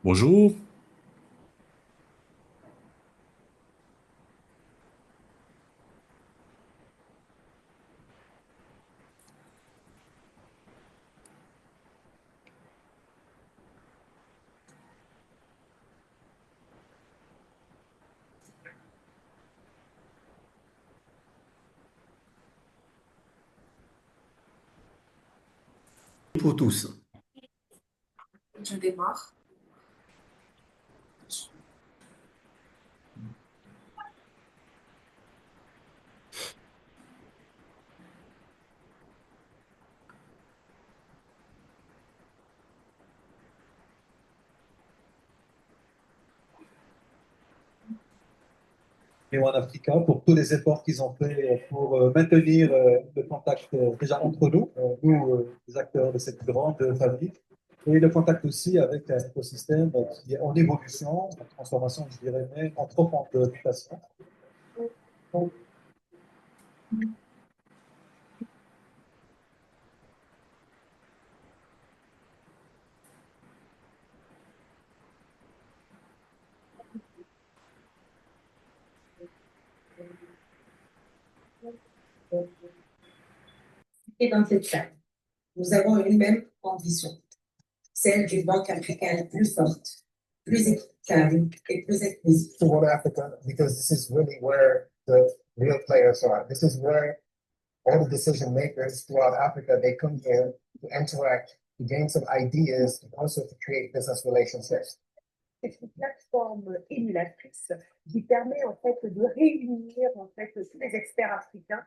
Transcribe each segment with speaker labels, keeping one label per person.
Speaker 1: Bonjour.
Speaker 2: Pour tous.
Speaker 3: Je démarre.
Speaker 2: Et en Africa pour tous les efforts qu'ils ont fait pour maintenir le contact déjà entre nous, les acteurs de cette grande famille, et le contact aussi avec un écosystème qui est en évolution, en transformation, je dirais même en profonde mutation.
Speaker 3: Et dans cette salle, nous avons une même ambition, celle d'une banque africaine plus forte, plus équitable et plus inclusive.
Speaker 4: To Africa because this is really where the real players are. This is where all the decision makers throughout Africa they come here to interact, to gain some ideas, and also to create business relationships.
Speaker 5: C'est une plateforme émulatrice qui permet en fait de réunir en fait tous les experts africains.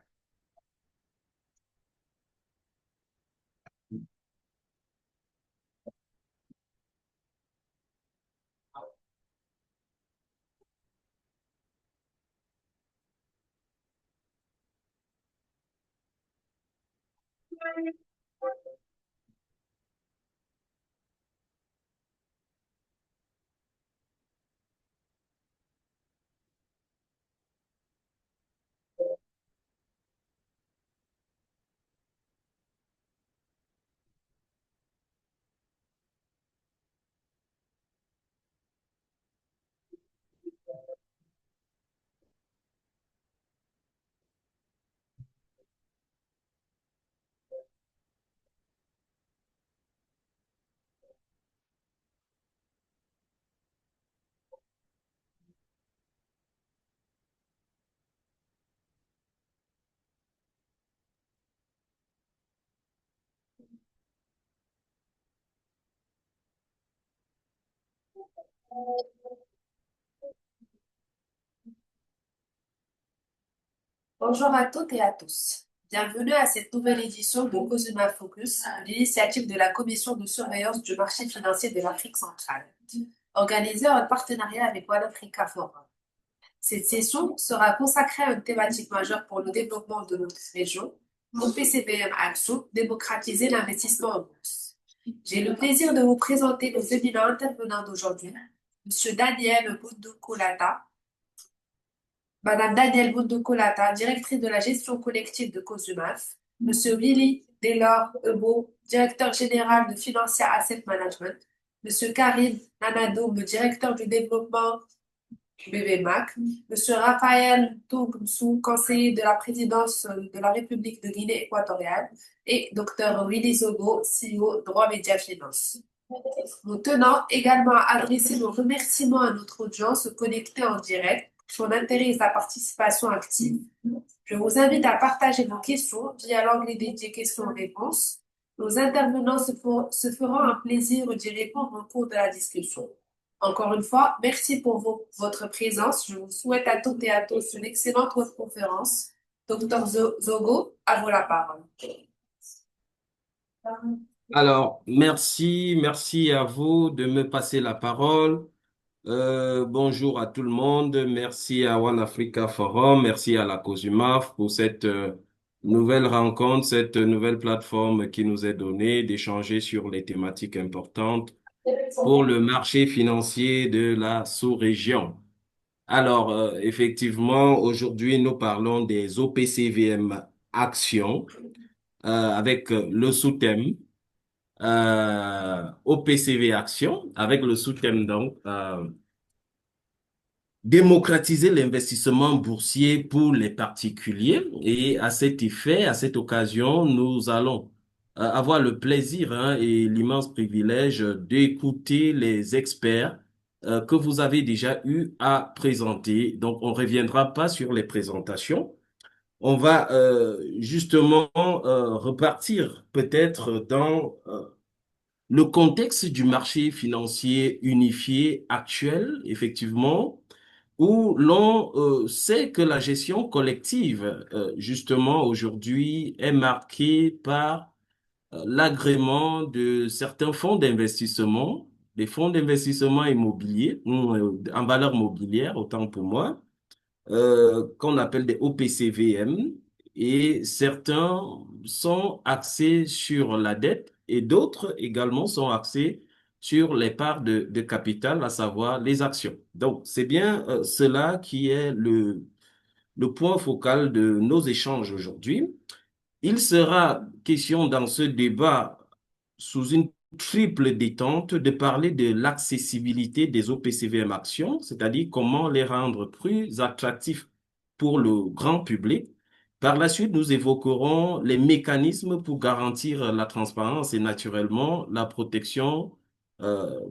Speaker 3: Bonjour à toutes et à tous. Bienvenue à cette nouvelle édition de Cosuma Focus, l'initiative de la Commission de surveillance du marché financier de l'Afrique centrale, organisée en partenariat avec One Africa Forum. Cette session sera consacrée à une thématique majeure pour le développement de notre région, au PCBM Action, démocratiser l'investissement en bourse. J'ai le plaisir de vous présenter nos éminents intervenants d'aujourd'hui. Monsieur Daniel Bundukolata, Madame Danielle Bundukolata, directrice de la gestion collective de Cosumaf, Monsieur Willy Delors-Ebo, directeur général de Financia Asset Management, Monsieur Karim Nanadoum, directeur du développement BBMAC, Monsieur Raphaël Toumsou, conseiller de la présidence de la République de Guinée équatoriale, et Dr Willy Zogo, CEO Droit Média Finance. Nous tenons également à adresser nos remerciements à notre audience connectée en direct pour son intérêt et sa participation active. Je vous invite à partager vos questions via l'onglet dédié questions-réponses. Nos intervenants se feront un plaisir d'y répondre au cours de la discussion. Encore une fois, merci pour votre présence. Je vous souhaite à toutes et à tous une excellente conférence. Dr Zogo, à vous la parole.
Speaker 6: Alors, merci à vous de me passer la parole. Bonjour à tout le monde. Merci à One Africa Forum. Merci à la COSUMAF pour cette nouvelle rencontre, cette nouvelle plateforme qui nous est donnée d'échanger sur les thématiques importantes pour le marché financier de la sous-région. Alors, effectivement, aujourd'hui, nous parlons des OPCVM actions avec le sous-thème OPCV Action avec le sous-thème donc démocratiser l'investissement boursier pour les particuliers. Et à cet effet, à cette occasion, nous allons avoir le plaisir et l'immense privilège d'écouter les experts que vous avez déjà eu à présenter. Donc, on reviendra pas sur les présentations. On va justement repartir peut-être dans le contexte du marché financier unifié actuel, effectivement, où l'on sait que la gestion collective, justement, aujourd'hui, est marquée par l'agrément de certains fonds d'investissement, des fonds d'investissement immobiliers, ou, en valeur mobilière, autant pour moi, qu'on appelle des OPCVM, et certains sont axés sur la dette et d'autres également sont axés sur les parts de capital, à savoir les actions. Donc, c'est bien cela qui est le point focal de nos échanges aujourd'hui. Il sera question dans ce débat, sous une triple détente, de parler de l'accessibilité des OPCVM actions, c'est-à-dire comment les rendre plus attractifs pour le grand public. Par la suite, nous évoquerons les mécanismes pour garantir la transparence et naturellement la protection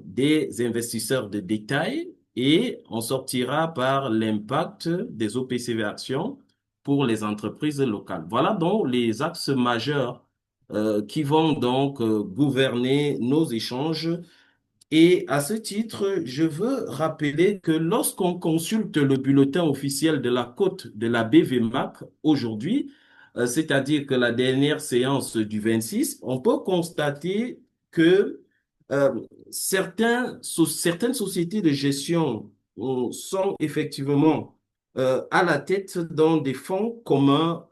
Speaker 6: des investisseurs de détail et on sortira par l'impact des OPCV actions pour les entreprises locales. Voilà donc les axes majeurs qui vont donc gouverner nos échanges. Et à ce titre, je veux rappeler que lorsqu'on consulte le bulletin officiel de la cote de la BVMAC aujourd'hui, c'est-à-dire que la dernière séance du 26, on peut constater que certaines sociétés de gestion sont effectivement à la tête dans des fonds communs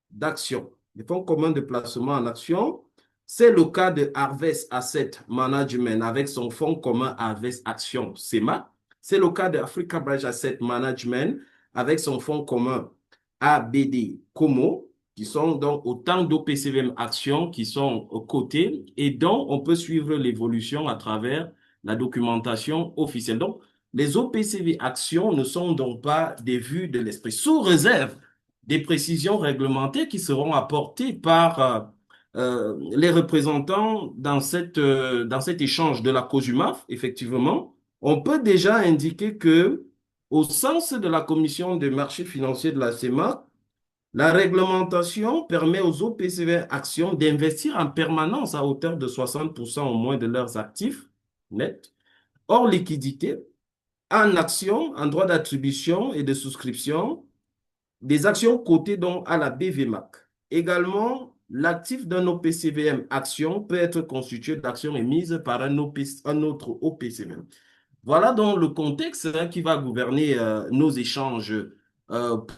Speaker 6: d'actions, des fonds communs de placement en actions. C'est le cas de Harvest Asset Management avec son fonds commun Harvest Action, CEMA. C'est le cas de Africa Branch Asset Management avec son fonds commun ABD Como, qui sont donc autant d'OPCVM actions qui sont cotées et dont on peut suivre l'évolution à travers la documentation officielle. Donc, les OPCV actions ne sont donc pas des vues de l'esprit, sous réserve des précisions réglementaires qui seront apportées par les représentants dans cet échange de la COSUMAF, effectivement. On peut déjà indiquer que, au sens de la Commission des marchés financiers de la CEMA, la réglementation permet aux OPCV actions d'investir en permanence à hauteur de 60% au moins de leurs actifs nets, hors liquidité, en actions, en droits d'attribution et de souscription, des actions cotées donc à la BVMAC. Également, l'actif d'un OPCVM action peut être constitué d'actions émises par un autre OPCVM. Voilà donc le contexte qui va gouverner nos échanges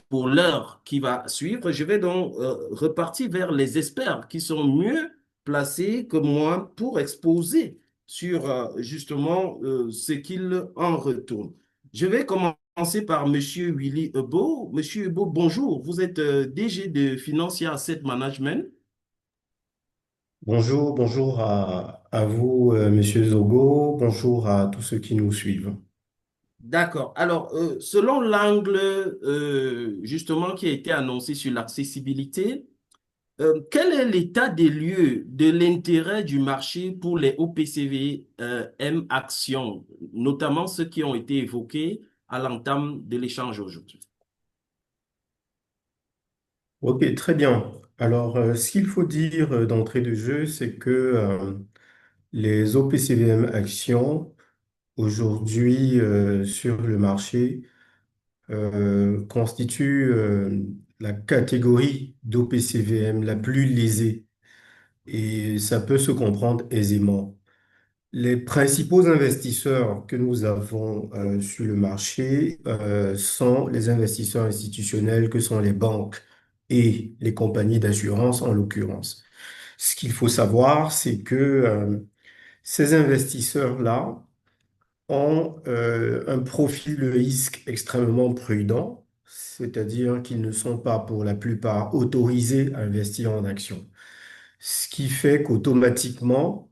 Speaker 6: pour l'heure qui va suivre. Je vais donc repartir vers les experts qui sont mieux placés que moi pour exposer sur justement ce qu'ils en retournent. Je vais commencer par Monsieur Willy Ebo. Monsieur Ebo, bonjour. Vous êtes DG de Financial Asset Management.
Speaker 1: Bonjour, bonjour à vous, Monsieur Zogo. Bonjour à tous ceux qui nous suivent.
Speaker 6: D'accord. Alors, selon l'angle justement qui a été annoncé sur l'accessibilité, quel est l'état des lieux de l'intérêt du marché pour les OPCV M actions, notamment ceux qui ont été évoqués à l'entame de l'échange aujourd'hui?
Speaker 1: Ok, très bien. Alors, ce qu'il faut dire d'entrée de jeu, c'est que les OPCVM actions aujourd'hui sur le marché constituent la catégorie d'OPCVM la plus lésée et ça peut se comprendre aisément. Les principaux investisseurs que nous avons sur le marché sont les investisseurs institutionnels que sont les banques et les compagnies d'assurance en l'occurrence. Ce qu'il faut savoir, c'est que ces investisseurs-là ont un profil de risque extrêmement prudent, c'est-à-dire qu'ils ne sont pas pour la plupart autorisés à investir en actions. ce qui fait qu'automatiquement,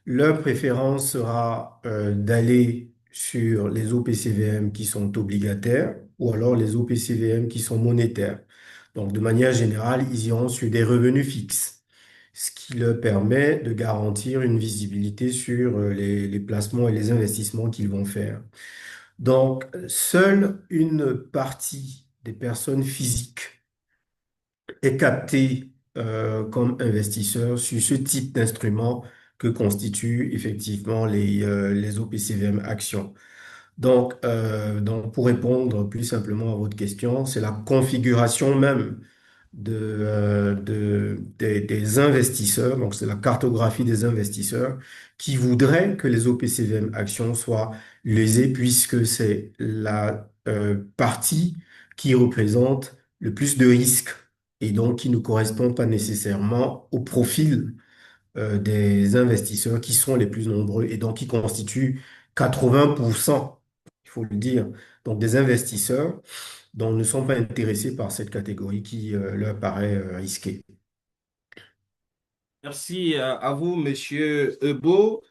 Speaker 1: leur préférence sera d'aller sur les OPCVM qui sont obligataires ou alors les OPCVM qui sont monétaires. Donc, de manière générale, ils iront sur des revenus fixes, ce qui leur permet de garantir une visibilité sur les placements et les investissements qu'ils vont faire. Donc, seule une partie des personnes physiques est captée comme investisseur sur ce type d'instrument que constituent effectivement les OPCVM actions. Donc, pour répondre plus simplement à votre question, c'est la configuration même des investisseurs, donc c'est la cartographie des investisseurs qui voudraient que les OPCVM actions soient lésées puisque c'est la partie qui représente le plus de risques et donc qui ne correspond pas nécessairement au profil des investisseurs qui sont les plus nombreux et donc qui constituent 80%, il faut le dire, donc des investisseurs dont ne sont pas intéressés par cette catégorie qui leur paraît risquée.
Speaker 6: Merci à vous, Monsieur Ebo.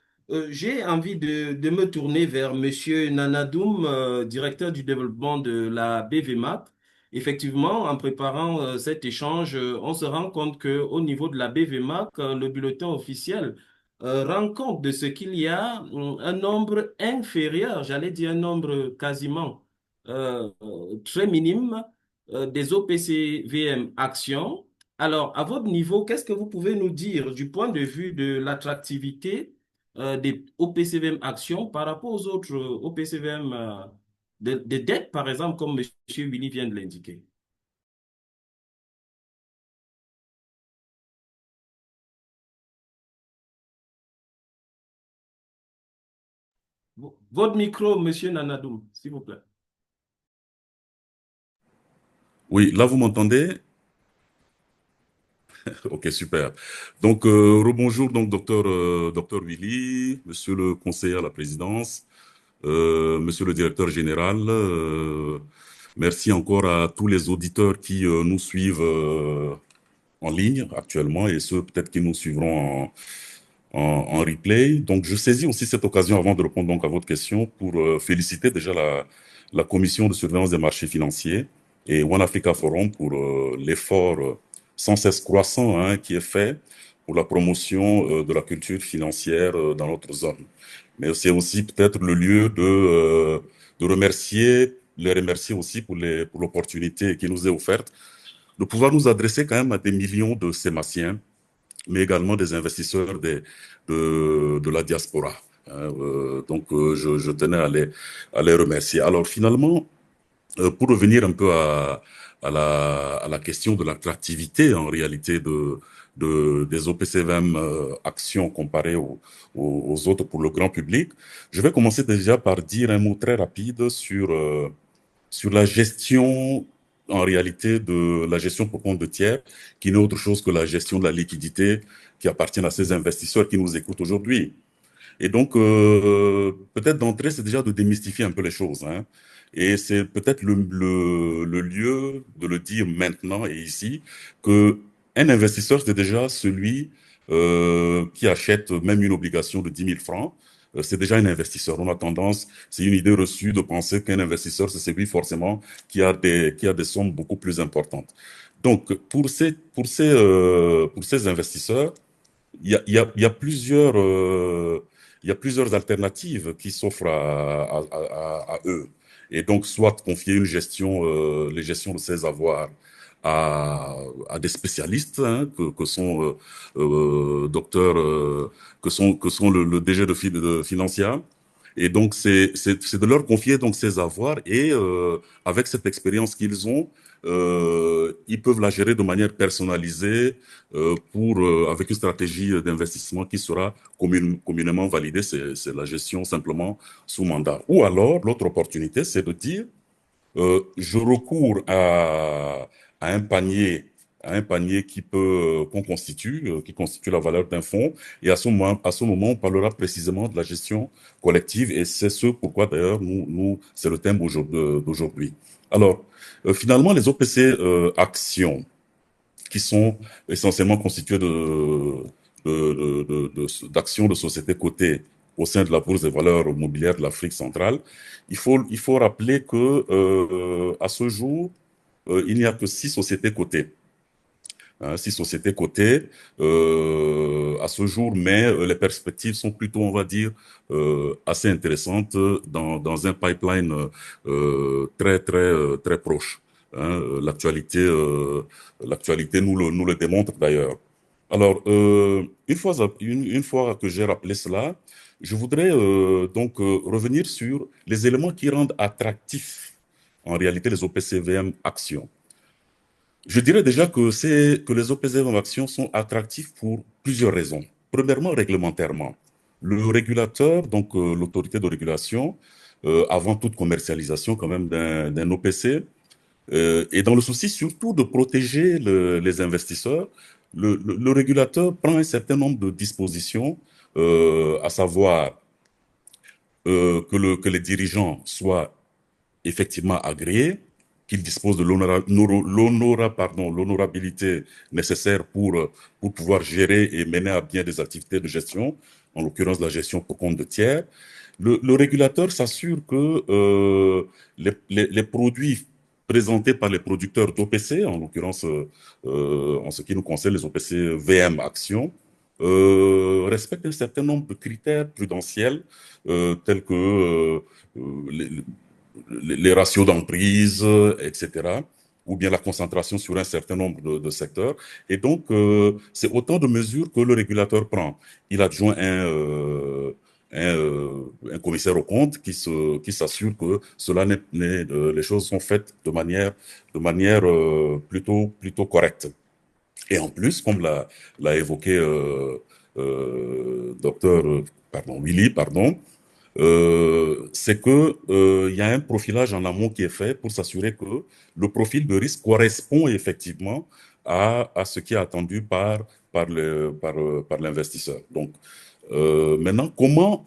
Speaker 6: J'ai envie de me tourner vers Monsieur Nanadoum, directeur du développement de la BVMAC. Effectivement, en préparant cet échange, on se rend compte que au niveau de la BVMAC, le bulletin officiel rend compte de ce qu'il y a un nombre inférieur, j'allais dire un nombre quasiment très minime des OPCVM actions. Alors, à votre niveau, qu'est-ce que vous pouvez nous dire du point de vue de l'attractivité des OPCVM actions par rapport aux autres OPCVM de dette, par exemple, comme M. Willy vient de l'indiquer? Votre micro, Monsieur Nanadoum, s'il vous plaît.
Speaker 7: Oui, là vous m'entendez? Ok, super. Donc, rebonjour, donc, docteur Willy, monsieur le conseiller à la présidence, monsieur le directeur général. Merci encore à tous les auditeurs qui nous suivent en ligne actuellement et ceux peut-être qui nous suivront en replay. Donc, je saisis aussi cette occasion avant de répondre donc à votre question pour féliciter déjà la commission de surveillance des marchés financiers et One Africa Forum pour l'effort sans cesse croissant qui est fait pour la promotion de la culture financière dans notre zone. Mais c'est aussi peut-être le lieu de remercier, les remercier aussi pour l'opportunité qui nous est offerte de pouvoir nous adresser quand même à des millions de Sémassiens, mais également des investisseurs de la diaspora. Je tenais à les remercier. Alors finalement, pour revenir un peu à la question de l'attractivité en réalité des OPCVM actions comparées aux autres pour le grand public, je vais commencer déjà par dire un mot très rapide sur la gestion, en réalité, de la gestion pour compte de tiers, qui n'est autre chose que la gestion de la liquidité qui appartient à ces investisseurs qui nous écoutent aujourd'hui. Et donc, peut-être d'entrée, c'est déjà de démystifier un peu les choses, hein. Et c'est peut-être le lieu de le dire maintenant et ici, que un investisseur, c'est déjà celui qui achète même une obligation de 10 000 francs. C'est déjà un investisseur. On a tendance, c'est une idée reçue de penser qu'un investisseur, c'est celui forcément qui a des sommes beaucoup plus importantes. Donc, pour ces investisseurs, il y a il y a plusieurs alternatives qui s'offrent à eux. Et donc, soit confier une gestion, les gestions de ces avoirs à des spécialistes, que sont docteurs, que sont le DG de Financia. Et donc, c'est de leur confier donc ces avoirs et avec cette expérience qu'ils ont, ils peuvent la gérer de manière personnalisée avec une stratégie d'investissement qui sera communément validée. C'est la gestion simplement sous mandat. Ou alors, l'autre opportunité, c'est de dire, je recours à un panier qui constitue la valeur d'un fonds. Et à ce moment, on parlera précisément de la gestion collective. Et c'est ce pourquoi, d'ailleurs, c'est le thème d'aujourd'hui. Alors, finalement, les OPC actions, qui sont essentiellement constituées d'actions de sociétés cotées au sein de la Bourse des valeurs mobilières de l'Afrique centrale. Il faut rappeler que à ce jour, il n'y a que 6 sociétés cotées. Hein, 6 sociétés cotées à ce jour, mais les perspectives sont plutôt, on va dire, assez intéressantes dans un pipeline très proche. Hein, l'actualité nous le démontre d'ailleurs. Alors, une fois que j'ai rappelé cela, je voudrais donc revenir sur les éléments qui rendent attractifs en réalité les OPCVM actions. Je dirais déjà que les OPCVM actions sont attractifs pour plusieurs raisons. Premièrement, réglementairement. Le régulateur, donc l'autorité de régulation, avant toute commercialisation quand même d'un OPC, et dans le souci surtout de protéger les investisseurs, le régulateur prend un certain nombre de dispositions, à savoir que les dirigeants soient effectivement agréés, qu'ils disposent de l'honorabilité nécessaire pour pouvoir gérer et mener à bien des activités de gestion, en l'occurrence la gestion pour compte de tiers. Le régulateur s'assure que les produits présentés par les producteurs d'OPC, en l'occurrence en ce qui nous concerne les OPC VM Actions, respectent un certain nombre de critères prudentiels tels que les ratios d'emprise, etc., ou bien la concentration sur un certain nombre de secteurs. Et donc, c'est autant de mesures que le régulateur prend. Il adjoint un commissaire aux comptes qui s'assure que les choses sont faites de manière plutôt correcte. Et en plus, comme l'a évoqué Willy, c'est que il y a un profilage en amont qui est fait pour s'assurer que le profil de risque correspond effectivement à ce qui est attendu par l'investisseur. Donc, maintenant, comment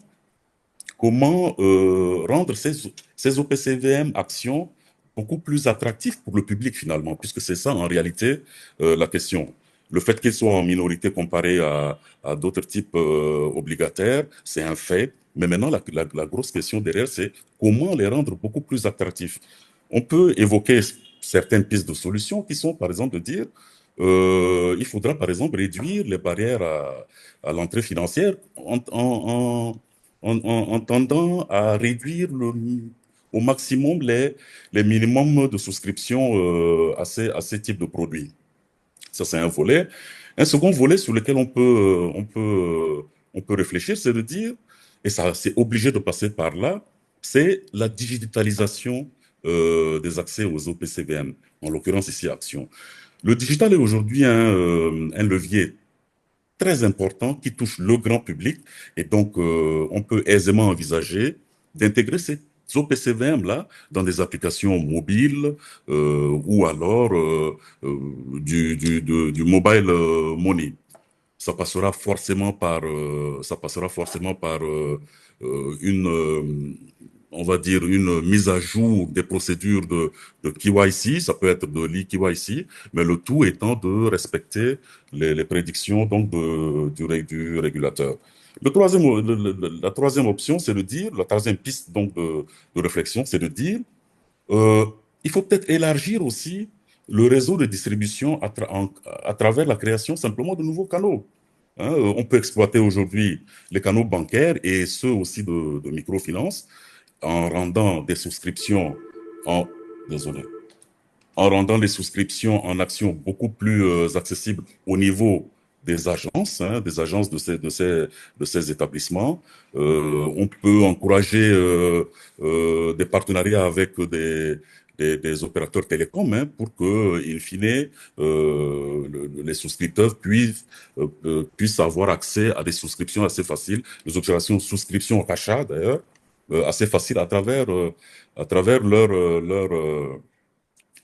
Speaker 7: rendre ces OPCVM actions beaucoup plus attractifs pour le public finalement, puisque c'est ça en réalité la question. Le fait qu'ils soient en minorité comparé à d'autres types obligataires, c'est un fait. Mais maintenant, la grosse question derrière, c'est comment les rendre beaucoup plus attractifs. On peut évoquer certaines pistes de solutions qui sont, par exemple, de dire il faudra, par exemple, réduire les barrières à l'entrée financière en tendant à réduire au maximum les minimums de souscription à ces types de produits. Ça, c'est un volet. Un second volet sur lequel on peut réfléchir, c'est de dire, et ça, c'est obligé de passer par là, c'est la digitalisation des accès aux OPCVM, en l'occurrence ici Action. Le digital est aujourd'hui un levier très important qui touche le grand public et donc on peut aisément envisager d'intégrer ces OPCVM-là dans des applications mobiles ou alors du mobile money. Ça passera forcément par on va dire, une mise à jour des procédures de KYC, ça peut être de l'e-KYC, mais le tout étant de respecter les prédictions donc du régulateur. La troisième option, c'est de dire, la troisième piste donc de réflexion, c'est de dire, il faut peut-être élargir aussi le réseau de distribution à travers la création simplement de nouveaux canaux. Hein, on peut exploiter aujourd'hui les canaux bancaires et ceux aussi de microfinance en rendant des souscriptions désolé, en rendant les souscriptions en actions beaucoup plus accessibles au niveau des agences, des agences de ces établissements. On peut encourager des partenariats avec des opérateurs télécoms pour que, in fine, les souscripteurs puissent avoir accès à des souscriptions assez faciles, des opérations de souscription rachat d'ailleurs, assez faciles à travers leur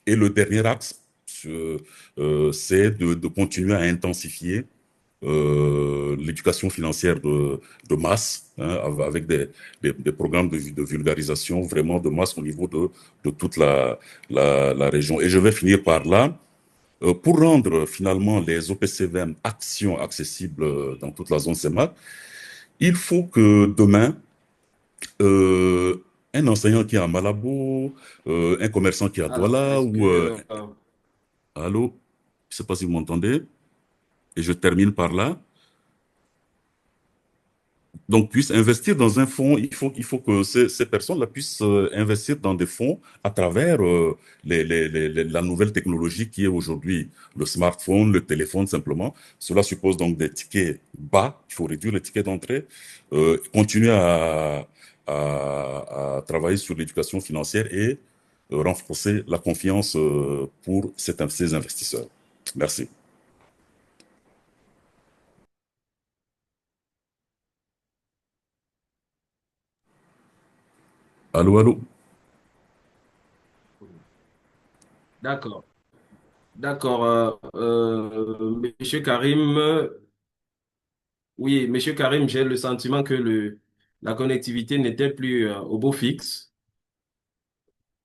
Speaker 7: et le dernier axe, c'est de continuer à intensifier l'éducation financière de masse, avec des programmes de vulgarisation vraiment de masse au niveau de toute la région. Et je vais finir par là. Pour rendre finalement les OPCVM actions accessibles dans toute la zone CEMAC, il faut que demain, euh, un enseignant qui est à Malabo, un commerçant qui est à
Speaker 6: Alors,
Speaker 7: Douala,
Speaker 6: est-ce
Speaker 7: ou...
Speaker 6: que
Speaker 7: allô? Je ne sais pas si vous m'entendez. Et je termine par là. Donc, puissent investir dans un fonds, il faut que ces personnes-là puissent investir dans des fonds à travers la nouvelle technologie qui est aujourd'hui le smartphone, le téléphone simplement. Cela suppose donc des tickets bas, il faut réduire les tickets d'entrée, continuer à travailler sur l'éducation financière et renforcer la confiance pour ces investisseurs. Merci. Allô, allô?
Speaker 6: d'accord, d'accord, Monsieur Karim, oui, Monsieur Karim, j'ai le sentiment que la connectivité n'était plus au beau fixe.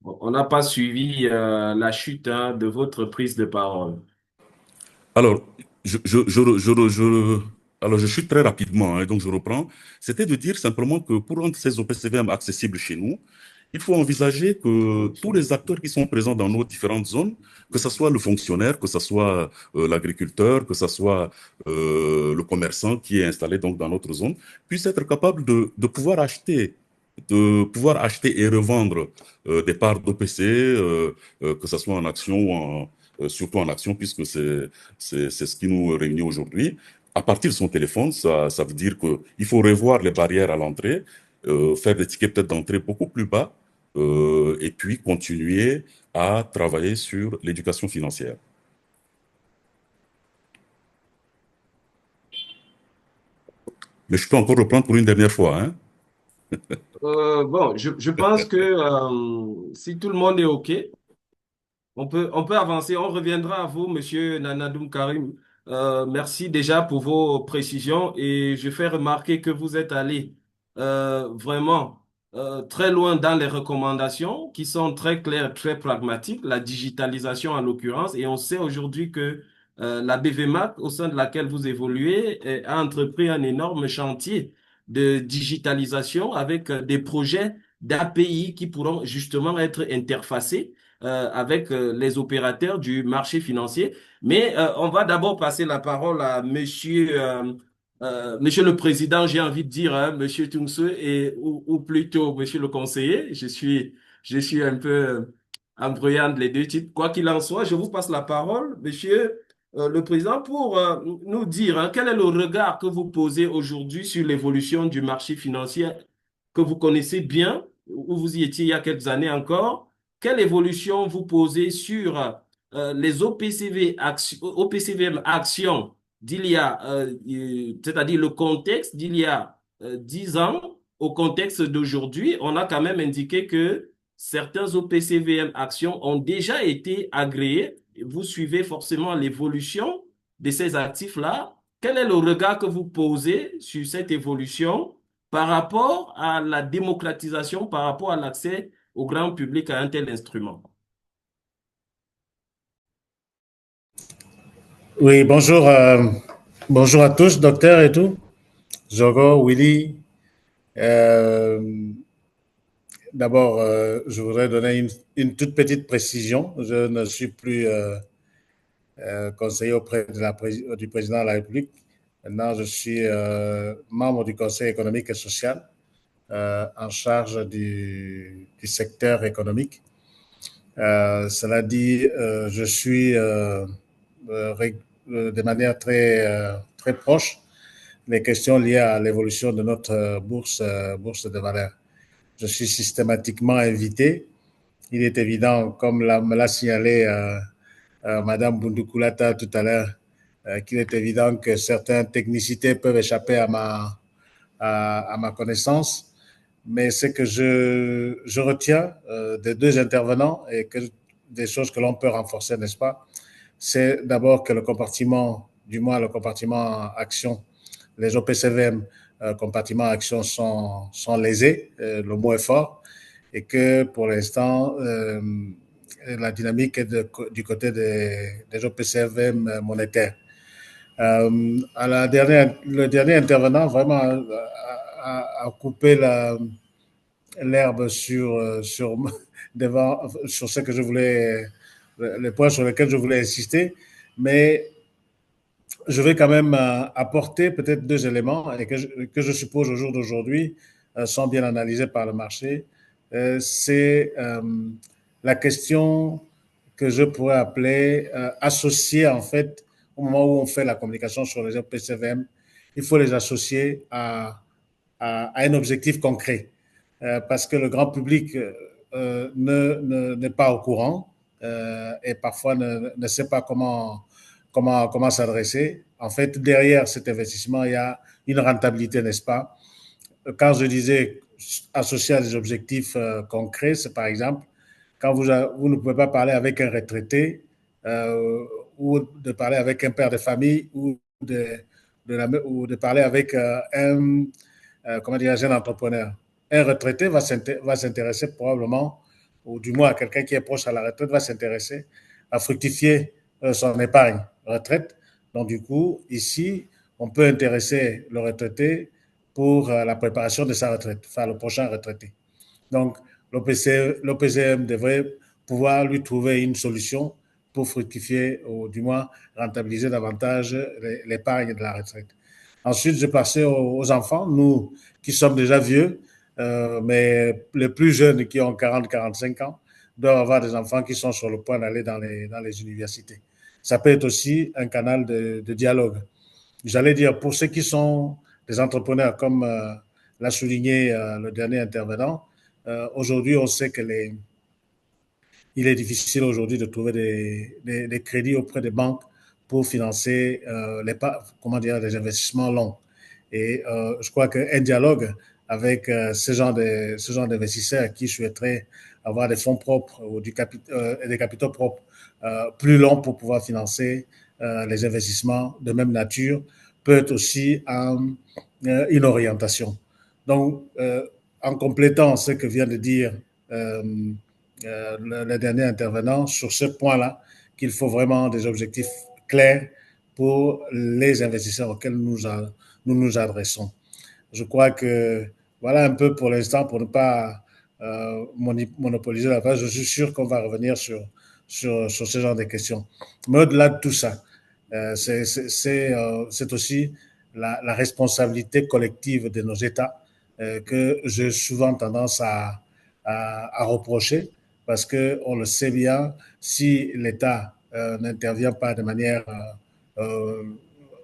Speaker 6: Bon, on n'a pas suivi la chute de votre prise de parole.
Speaker 7: Alors, alors, je suis très rapidement, hein, donc je reprends. C'était de dire simplement que pour rendre ces OPCVM accessibles chez nous, il faut envisager que tous les acteurs qui sont présents dans nos différentes zones, que ce soit le fonctionnaire, que ce soit l'agriculteur, que ce soit le commerçant qui est installé donc dans notre zone, puissent être capables de pouvoir acheter et revendre des parts d'OPC, que ce soit en action ou surtout en action, puisque c'est ce qui nous réunit aujourd'hui. À partir de son téléphone, ça veut dire qu'il faut revoir les barrières à l'entrée, faire des tickets peut-être d'entrée beaucoup plus bas, et puis continuer à travailler sur l'éducation financière. Mais je peux encore reprendre pour une dernière fois, hein.
Speaker 6: Bon, je pense que si tout le monde est OK, on peut avancer. On reviendra à vous, Monsieur Nanadoum Karim. Merci déjà pour vos précisions et je fais remarquer que vous êtes allé vraiment très loin dans les recommandations qui sont très claires, très pragmatiques, la digitalisation en l'occurrence. Et on sait aujourd'hui que la BVMAC, au sein de laquelle vous évoluez, a entrepris un énorme chantier de digitalisation avec des projets d'API qui pourront justement être interfacés avec les opérateurs du marché financier. Mais on va d'abord passer la parole à Monsieur le Président, j'ai envie de dire, hein, Monsieur Tungsue, ou plutôt Monsieur le Conseiller. Je suis un peu embrouillé entre les deux titres. Quoi qu'il en soit, je vous passe la parole, Monsieur le Président, pour nous dire hein, quel est le regard que vous posez aujourd'hui sur l'évolution du marché financier que vous connaissez bien, où vous y étiez il y a quelques années encore. Quelle évolution vous posez sur les OPCVM actions d'il y a, c'est-à-dire le contexte d'il y a 10 ans au contexte d'aujourd'hui? On a quand même indiqué que certains OPCVM actions ont déjà été agréés. Vous suivez forcément l'évolution de ces actifs-là. Quel est le regard que vous posez sur cette évolution par rapport à la démocratisation, par rapport à l'accès au grand public à un tel instrument?
Speaker 8: Oui, bonjour, bonjour à tous, docteur et tout. Jogo, Willy. Euh, D'abord, je voudrais donner une toute petite précision. Je ne suis plus conseiller auprès de du président de la République. Maintenant, je suis membre du Conseil économique et social en charge du secteur économique. Cela dit, je suis de manière très proche les questions liées à l'évolution de notre bourse de valeur. Je suis systématiquement invité. Il est évident, comme me l'a signalé Madame Bundukulata tout à l'heure, qu'il est évident que certaines technicités peuvent échapper à ma connaissance. Mais ce que je retiens des deux intervenants et que des choses que l'on peut renforcer, n'est-ce pas? C'est d'abord que le compartiment, du moins le compartiment action, les OPCVM, compartiment action sont lésés, le mot est fort, et que pour l'instant, la dynamique est du côté des OPCVM monétaires. Le dernier intervenant vraiment a coupé l'herbe sur ce que je voulais, les points sur lesquels je voulais insister, mais je vais quand même apporter peut-être deux éléments et que je suppose au jour d'aujourd'hui sont bien analysés par le marché. C'est la question que je pourrais appeler associée en fait au moment où on fait la communication sur les PCVM, il faut les associer à un objectif concret parce que le grand public n'est pas au courant et parfois ne sait pas comment s'adresser. En fait, derrière cet investissement, il y a une rentabilité, n'est-ce pas? Quand je disais associé à des objectifs concrets, c'est par exemple, quand vous ne pouvez pas parler avec un retraité ou de parler avec un père de famille ou de parler avec comment dire, un jeune entrepreneur. Un retraité va s'intéresser probablement, ou du moins quelqu'un qui est proche à la retraite va s'intéresser à fructifier son épargne retraite. Donc, du coup, ici, on peut intéresser le retraité pour la préparation de sa retraite, enfin le prochain retraité. Donc, l'OPCM devrait pouvoir lui trouver une solution pour fructifier ou du moins rentabiliser davantage l'épargne de la retraite. Ensuite, je passais aux enfants, nous qui sommes déjà vieux, mais les plus jeunes qui ont 40-45 ans doivent avoir des enfants qui sont sur le point d'aller dans les universités. Ça peut être aussi un canal de dialogue. J'allais dire, pour ceux qui sont des entrepreneurs, comme l'a souligné le dernier intervenant, aujourd'hui, on sait il est difficile aujourd'hui de trouver des crédits auprès des banques pour financer des investissements longs. Et je crois qu'un dialogue avec ce genre d'investisseurs qui souhaiteraient avoir des fonds propres ou des capitaux propres plus longs pour pouvoir financer les investissements de même nature peut être aussi une orientation. Donc, en complétant ce que vient de dire le dernier intervenant sur ce point-là, qu'il faut vraiment des objectifs clairs pour les investisseurs auxquels nous nous adressons. Je crois que voilà un peu pour l'instant, pour ne pas monopoliser la page. Je suis sûr qu'on va revenir sur ce genre de questions. Mais au-delà de tout ça, c'est aussi la responsabilité collective de nos États que j'ai souvent tendance à reprocher parce qu'on le sait bien, si l'État n'intervient pas de manière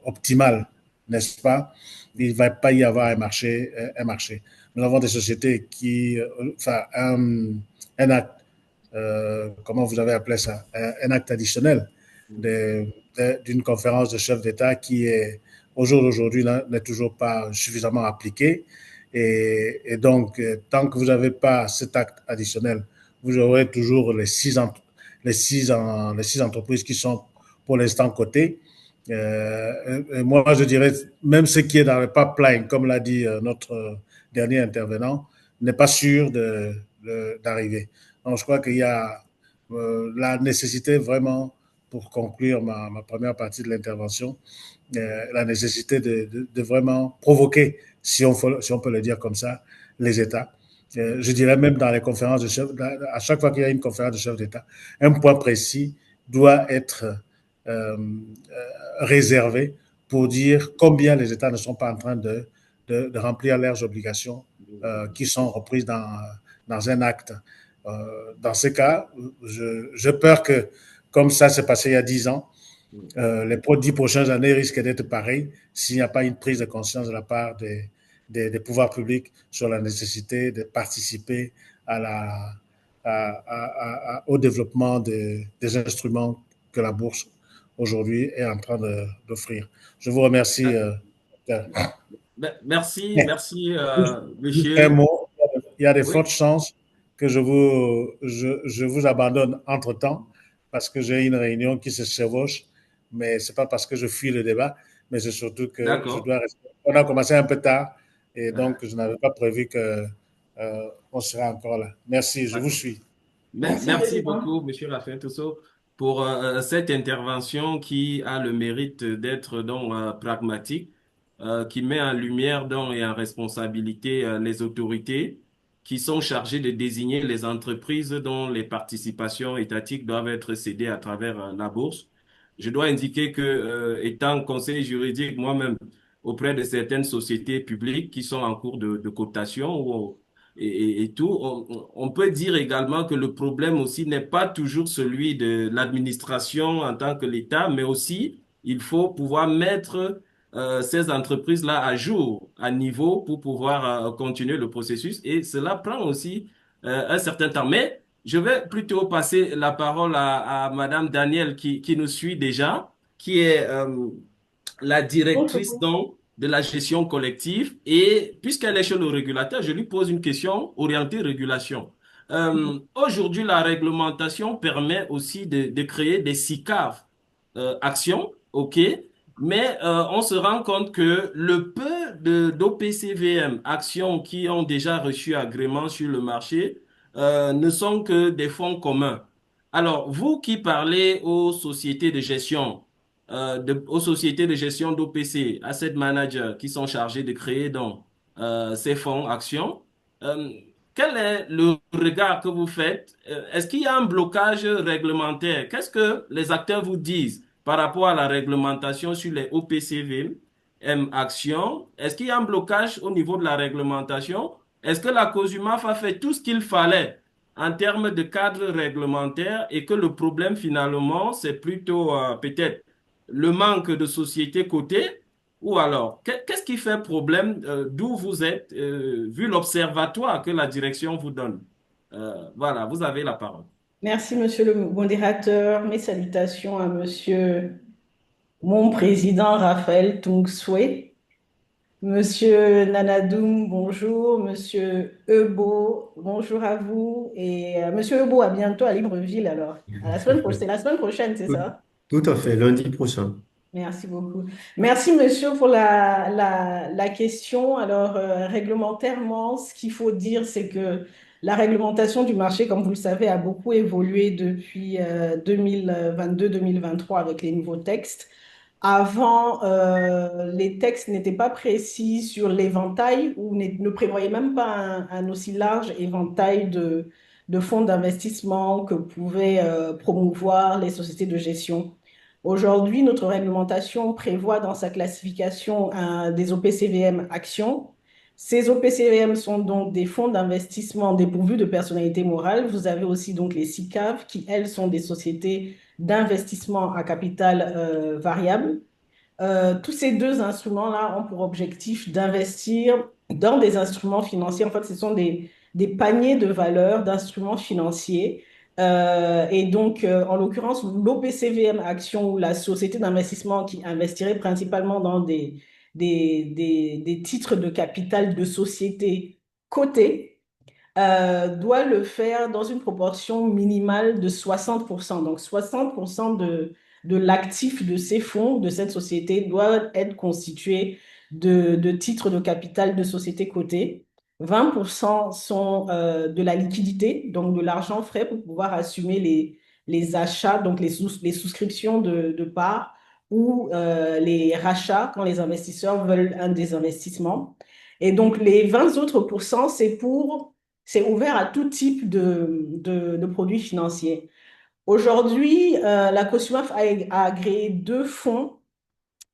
Speaker 8: optimale, n'est-ce pas, il ne va pas y avoir un marché. Nous avons des sociétés enfin, un acte, comment vous avez appelé ça, un acte additionnel d'une conférence de chefs d'État qui est au jour d'aujourd'hui n'est toujours pas suffisamment appliqué. Et donc, tant que vous n'avez pas cet acte additionnel, vous aurez toujours les six entreprises qui sont pour l'instant cotées. Moi, je dirais, même ce qui est dans le pipeline, comme l'a dit notre dernier intervenant, n'est pas sûr d'arriver. Donc, je crois qu'il y a la nécessité vraiment, pour conclure ma première partie de l'intervention, la nécessité de vraiment provoquer, si on peut le dire comme ça, les États. Je dirais même dans les conférences de chefs, à chaque fois qu'il y a une conférence de chefs d'État, un point précis doit être réservé pour dire combien les États ne sont pas en train de remplir leurs obligations qui sont reprises dans un acte. Dans ce cas, j'ai peur que, comme ça s'est passé il y a 10 ans, les 10 prochaines années risquent d'être pareilles s'il n'y a pas une prise de conscience de la part des pouvoirs publics sur la nécessité de participer au développement des instruments que la bourse aujourd'hui est en train d'offrir. Je vous remercie.
Speaker 6: Merci,
Speaker 8: Juste un
Speaker 6: monsieur.
Speaker 8: mot. Il y a de
Speaker 6: Oui,
Speaker 8: fortes chances que je vous abandonne entre-temps parce que j'ai une réunion qui se chevauche, mais ce n'est pas parce que je fuis le débat, mais c'est surtout que je
Speaker 6: d'accord.
Speaker 8: dois rester. On a commencé un peu tard et donc je n'avais pas prévu qu'on serait encore là. Merci, je vous
Speaker 6: D'accord.
Speaker 8: suis.
Speaker 5: Merci,
Speaker 6: Merci
Speaker 5: Président.
Speaker 6: beaucoup, Monsieur Raphaël Tousso, pour cette intervention qui a le mérite d'être donc pragmatique, qui met en lumière donc et en responsabilité les autorités qui sont chargées de désigner les entreprises dont les participations étatiques doivent être cédées à travers la bourse. Je dois indiquer que, étant conseiller juridique moi-même auprès de certaines sociétés publiques qui sont en cours de cotation ou et tout. On peut dire également que le problème aussi n'est pas toujours celui de l'administration en tant que l'État, mais aussi il faut pouvoir mettre ces entreprises-là à jour, à niveau pour pouvoir continuer le processus et cela prend aussi un certain temps. Mais je vais plutôt passer la parole à Madame Danielle qui nous suit déjà, qui est la directrice
Speaker 5: Bonjour.
Speaker 6: donc de la gestion collective et puisqu'elle est chez le régulateur, je lui pose une question orientée régulation. Aujourd'hui, la réglementation permet aussi de créer des SICAV actions, ok, mais on se rend compte que le peu d'OPCVM actions qui ont déjà reçu agrément sur le marché ne sont que des fonds communs. Alors, vous qui parlez aux sociétés de gestion, aux sociétés de gestion d'OPC, asset managers qui sont chargés de créer donc ces fonds actions. Euh, Quel est le regard que vous faites? Est-ce qu'il y a un blocage réglementaire? Qu'est-ce que les acteurs vous disent par rapport à la réglementation sur les OPCV, M actions? Est-ce qu'il y a un blocage au niveau de la réglementation? Est-ce que la COSUMAF a fait tout ce qu'il fallait en termes de cadre réglementaire et que le problème finalement, c'est plutôt peut-être le manque de sociétés cotées ou alors, qu'est-ce qui fait problème d'où vous êtes, vu l'observatoire que la direction vous donne? Voilà, vous avez la parole.
Speaker 5: Merci, monsieur le modérateur. Mes salutations à monsieur mon président Raphaël Tungswe. Monsieur Nanadoum, bonjour. Monsieur Ebo, bonjour à vous. Et monsieur Ebo, à bientôt à Libreville alors. À la semaine prochaine, c'est la semaine prochaine, c'est
Speaker 1: Tout,
Speaker 5: ça?
Speaker 1: tout à fait, lundi prochain.
Speaker 5: Merci beaucoup. Merci, monsieur, pour la question. Alors, réglementairement, ce qu'il faut dire, c'est que la réglementation du marché, comme vous le savez, a beaucoup évolué depuis 2022-2023 avec les nouveaux textes. Avant, les textes n'étaient pas précis sur l'éventail ou ne prévoyaient même pas un aussi large éventail de fonds d'investissement que pouvaient promouvoir les sociétés de gestion. Aujourd'hui, notre réglementation prévoit dans sa classification des OPCVM actions. Ces OPCVM sont donc des fonds d'investissement dépourvus de personnalité morale. Vous avez aussi donc les SICAV qui, elles, sont des sociétés d'investissement à capital variable. Tous ces deux instruments-là ont pour objectif d'investir dans des instruments financiers. En fait, ce sont des paniers de valeurs d'instruments financiers. Et donc, en l'occurrence, l'OPCVM Action ou la société d'investissement qui investirait principalement dans des titres de capital de sociétés cotées doit le faire dans une proportion minimale de 60%. Donc 60% de l'actif de ces fonds, de cette société, doit être constitué de titres de capital de sociétés cotées. 20% sont de la liquidité, donc de l'argent frais pour pouvoir assumer les achats, donc les souscriptions de parts ou les rachats quand les investisseurs veulent un désinvestissement. Et donc les 20 autres pourcents, c'est ouvert à tout type de produits financiers. Aujourd'hui, la COSUMAF a agréé deux fonds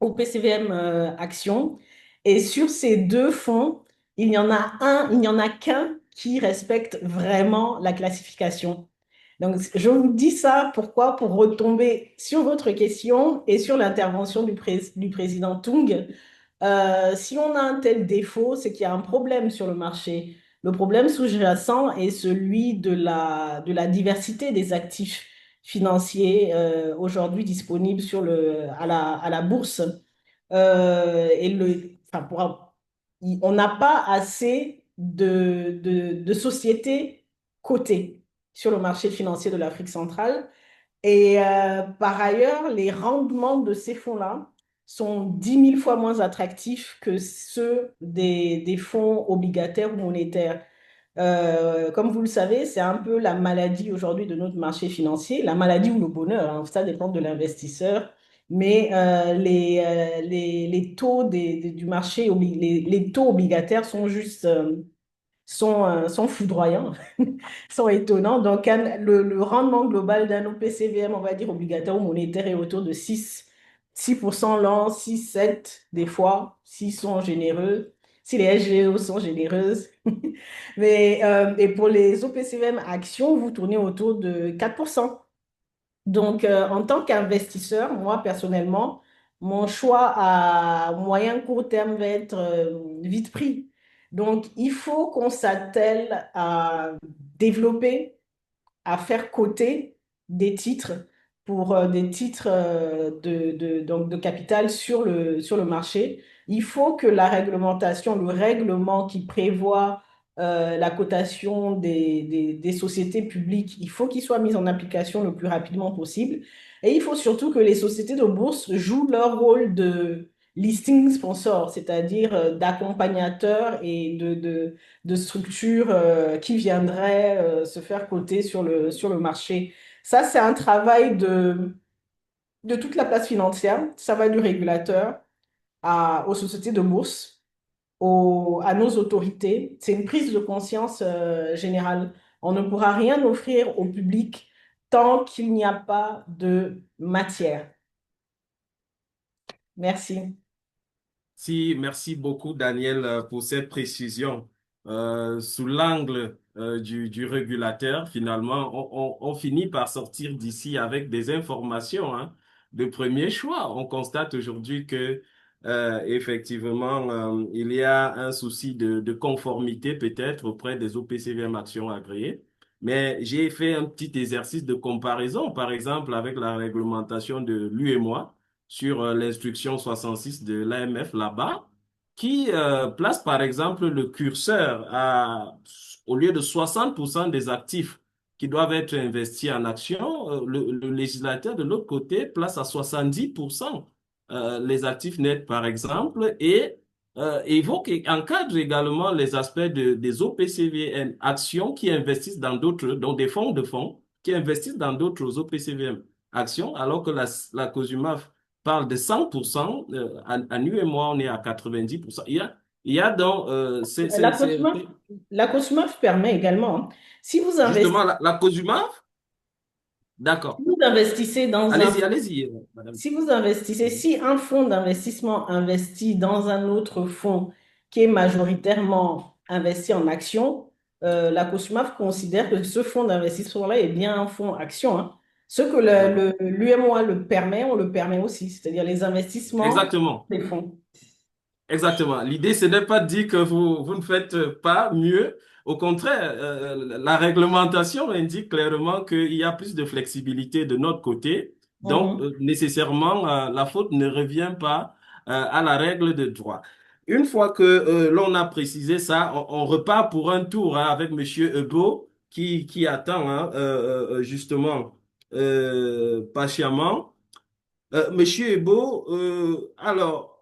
Speaker 5: au PCVM Action. Et sur ces deux fonds, il n'y en a qu'un qui respecte vraiment la classification. Donc, je vous dis ça, pourquoi? Pour retomber sur votre question et sur l'intervention du président Tung. Si on a un tel défaut, c'est qu'il y a un problème sur le marché. Le problème sous-jacent est celui de la diversité des actifs financiers aujourd'hui disponibles à la bourse. Enfin, on n'a pas assez de sociétés cotées sur le marché financier de l'Afrique centrale. Et par ailleurs, les rendements de ces fonds-là sont 10 000 fois moins attractifs que ceux des fonds obligataires ou monétaires. Comme vous le savez, c'est un peu la maladie aujourd'hui de notre marché financier, la maladie ou le bonheur, hein, ça dépend de l'investisseur. Mais les taux du marché, les taux obligataires sont juste sont foudroyants, sont étonnants. Donc, le rendement global d'un OPCVM, on va dire obligataire ou monétaire, est autour de 6% l'an, 6, 7 des fois, s'ils sont généreux, si les SGO sont généreuses. Et pour les OPCVM actions, vous tournez autour de 4%. Donc, en tant qu'investisseur, moi, personnellement, mon choix à moyen court terme va être vite pris. Donc, il faut qu'on s'attelle à développer, à faire coter des titres pour des titres donc de capital sur le marché. Il faut que la réglementation, le règlement qui prévoit la cotation des sociétés publiques, il faut qu'il soit mis en application le plus rapidement possible. Et il faut surtout que les sociétés de bourse jouent leur rôle de listing sponsor, c'est-à-dire d'accompagnateurs et de structures qui viendraient se faire coter sur le marché. Ça, c'est un travail de toute la place financière. Ça va du régulateur aux sociétés de bourse, à nos autorités. C'est une prise de conscience générale. On ne pourra rien offrir au public tant qu'il n'y a pas de matière. Merci.
Speaker 6: Si, merci beaucoup, Daniel, pour cette précision. Sous l'angle du régulateur, finalement, on finit par sortir d'ici avec des informations, hein, de premier choix. On constate aujourd'hui que effectivement, il y a un souci de conformité peut-être auprès des OPCVM actions agréées. Mais j'ai fait un petit exercice de comparaison, par exemple, avec la réglementation de l'UEMOA sur l'instruction 66 de l'AMF là-bas, qui place par exemple le curseur au lieu de 60% des actifs qui doivent être investis en actions, le législateur de l'autre côté place à 70% les actifs nets par exemple et évoque et encadre également les aspects des OPCVM actions qui investissent dans d'autres, dans des fonds de fonds qui investissent dans d'autres OPCVM actions, alors que la COSUMAF parle de 100%, à nous et moi, on est à 90%. Il y a donc,
Speaker 5: La COSMAF, la COSMAF permet également, hein, si vous
Speaker 6: justement
Speaker 5: investissez,
Speaker 6: la COSUMAF,
Speaker 5: si
Speaker 6: d'accord.
Speaker 5: vous investissez dans un
Speaker 6: Allez-y, allez-y, madame.
Speaker 5: Si vous investissez, si un fonds d'investissement investit dans un autre fonds qui est majoritairement investi en actions, la COSMAF considère que ce fonds d'investissement-là est bien un fonds action, hein. Ce que l'UMOA le permet, on le permet aussi, c'est-à-dire les investissements
Speaker 6: Exactement.
Speaker 5: des fonds.
Speaker 6: Exactement. L'idée, ce n'est pas de dire que vous ne faites pas mieux. Au contraire, la réglementation indique clairement qu'il y a plus de flexibilité de notre côté. Donc,
Speaker 5: Mhm.
Speaker 6: nécessairement, la faute ne revient pas à la règle de droit. Une fois que l'on a précisé ça, on repart pour un tour, hein, avec Monsieur Ebo qui attend, hein, justement patiemment. Monsieur Ebo, alors.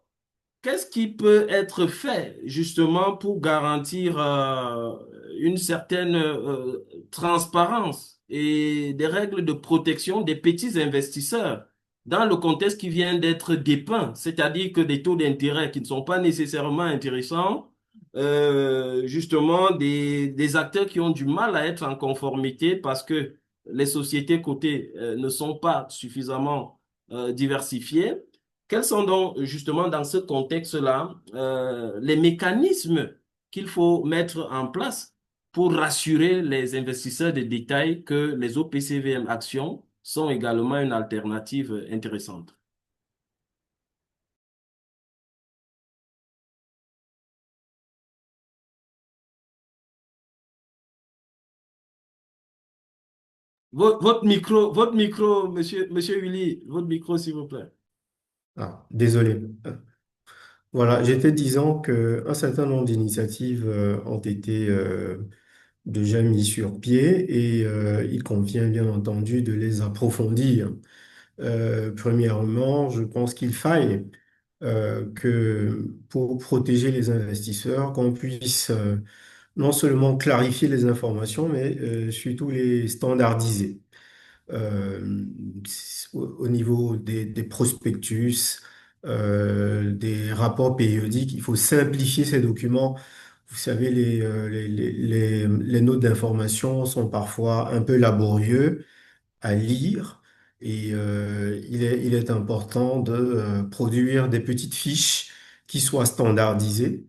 Speaker 6: Qu'est-ce qui peut être fait justement pour garantir une certaine transparence et des règles de protection des petits investisseurs dans le contexte qui vient d'être dépeint, c'est-à-dire que des taux d'intérêt qui ne sont pas nécessairement intéressants, justement des acteurs qui ont du mal à être en conformité parce que les sociétés cotées ne sont pas suffisamment diversifiées. Quels sont donc justement dans ce contexte-là les mécanismes qu'il faut mettre en place pour rassurer les investisseurs de détail que les OPCVM actions sont également une alternative intéressante? Votre micro, monsieur Willy, votre micro, s'il vous plaît.
Speaker 1: Ah, désolé. Voilà, j'étais disant qu'un certain nombre d'initiatives ont été déjà mises sur pied et il convient bien entendu de les approfondir. Premièrement, je pense qu'il faille que pour protéger les investisseurs, qu'on puisse non seulement clarifier les informations, mais surtout les standardiser. Euh, au niveau des prospectus, des rapports périodiques, il faut simplifier ces documents. Vous savez, les notes d'information sont parfois un peu laborieux à lire et il est important de produire des petites fiches qui soient standardisées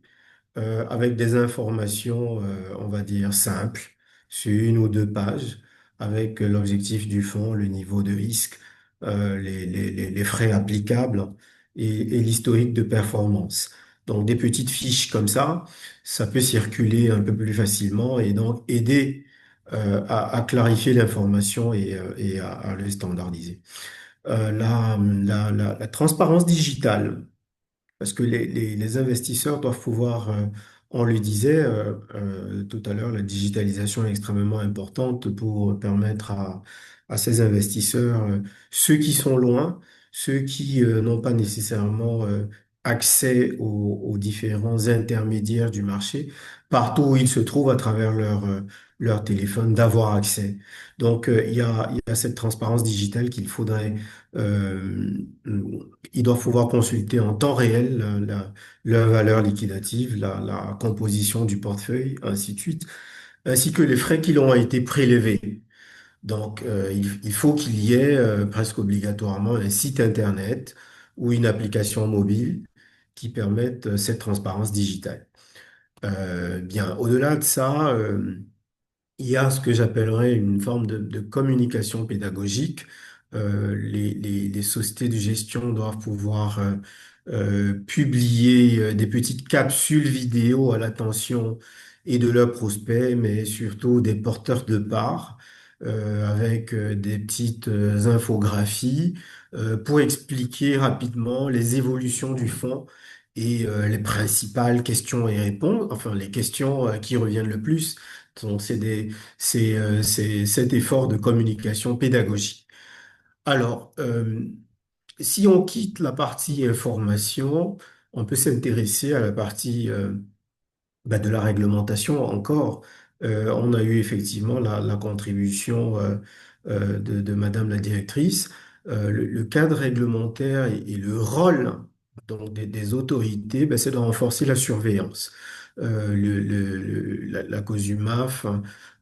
Speaker 1: avec des informations, on va dire, simples, sur une ou deux pages, avec l'objectif du fonds, le niveau de risque, les frais applicables et l'historique de performance. Donc, des petites fiches comme ça peut circuler un peu plus facilement et donc aider à clarifier l'information et à le standardiser. La transparence digitale. Parce que les investisseurs doivent pouvoir, on le disait tout à l'heure, la digitalisation est extrêmement importante pour permettre à ces investisseurs, ceux qui sont loin, ceux qui n'ont pas nécessairement accès aux différents intermédiaires du marché, partout où ils se trouvent à travers leur téléphone, d'avoir accès. Donc, il y a cette transparence digitale qu'il faudrait euh, ils doivent pouvoir consulter en temps réel leur valeur liquidative, la composition du portefeuille, ainsi de suite, ainsi que les frais qui leur ont été prélevés. Donc, il faut qu'il y ait presque obligatoirement un site Internet ou une application mobile qui permettent cette transparence digitale. Bien, au-delà de ça, il y a ce que j'appellerais une forme de communication pédagogique. Les sociétés de gestion doivent pouvoir publier des petites capsules vidéo à l'attention et de leurs prospects, mais surtout des porteurs de parts, avec des petites infographies pour expliquer rapidement les évolutions du fonds et les principales questions et réponses, enfin les questions qui reviennent le plus. Donc, c'est cet effort de communication pédagogique. Alors, si on quitte la partie information, on peut s'intéresser à la partie de la réglementation encore. On a eu effectivement la contribution de Madame la directrice. Le cadre réglementaire et le rôle donc, des autorités, c'est de renforcer la surveillance. La COSUMAF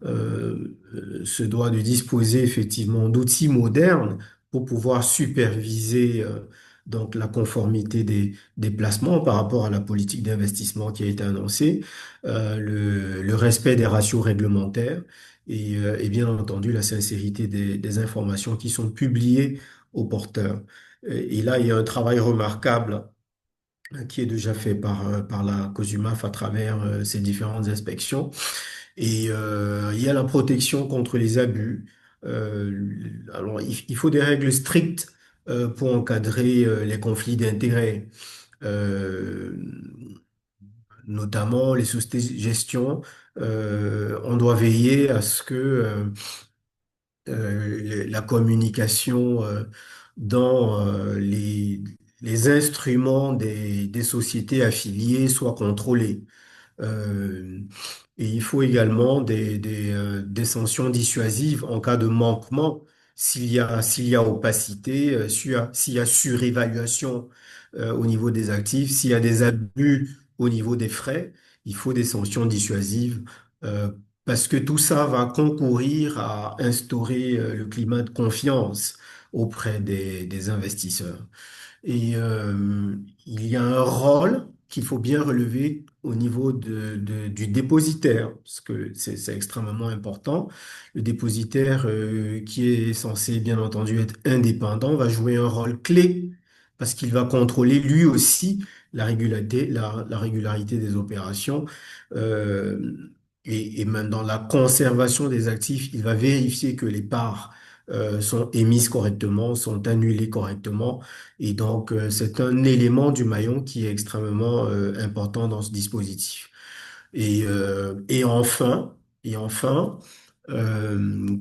Speaker 1: se doit de disposer effectivement d'outils modernes pour pouvoir superviser donc la conformité des placements par rapport à la politique d'investissement qui a été annoncée, le respect des ratios réglementaires et bien entendu la sincérité des informations qui sont publiées aux porteurs. Et là, il y a un travail remarquable qui est déjà fait par la COSUMAF à travers ces différentes inspections. Et il y a la protection contre les abus. Alors, il faut des règles strictes pour encadrer les conflits d'intérêts. Euh, Notamment les sociétés de gestion, on doit veiller à ce que la communication dans les instruments des sociétés affiliées soit contrôlée. Euh, et il faut également des sanctions dissuasives en cas de manquement, s'il y a opacité, s'il y a surévaluation au niveau des actifs, s'il y a des abus au niveau des frais, il faut des sanctions dissuasives euh, parce que tout ça va concourir à instaurer le climat de confiance auprès des investisseurs. Et il y a un rôle qu'il faut bien relever au niveau du dépositaire, parce que c'est extrêmement important. Le dépositaire, qui est censé bien entendu être indépendant, va jouer un rôle clé parce qu'il va contrôler lui aussi la régularité des opérations. euh, et même dans la conservation des actifs, il va vérifier que les parts sont émises correctement, sont annulées correctement et donc, c'est un élément du maillon qui est extrêmement important dans ce dispositif. Et enfin,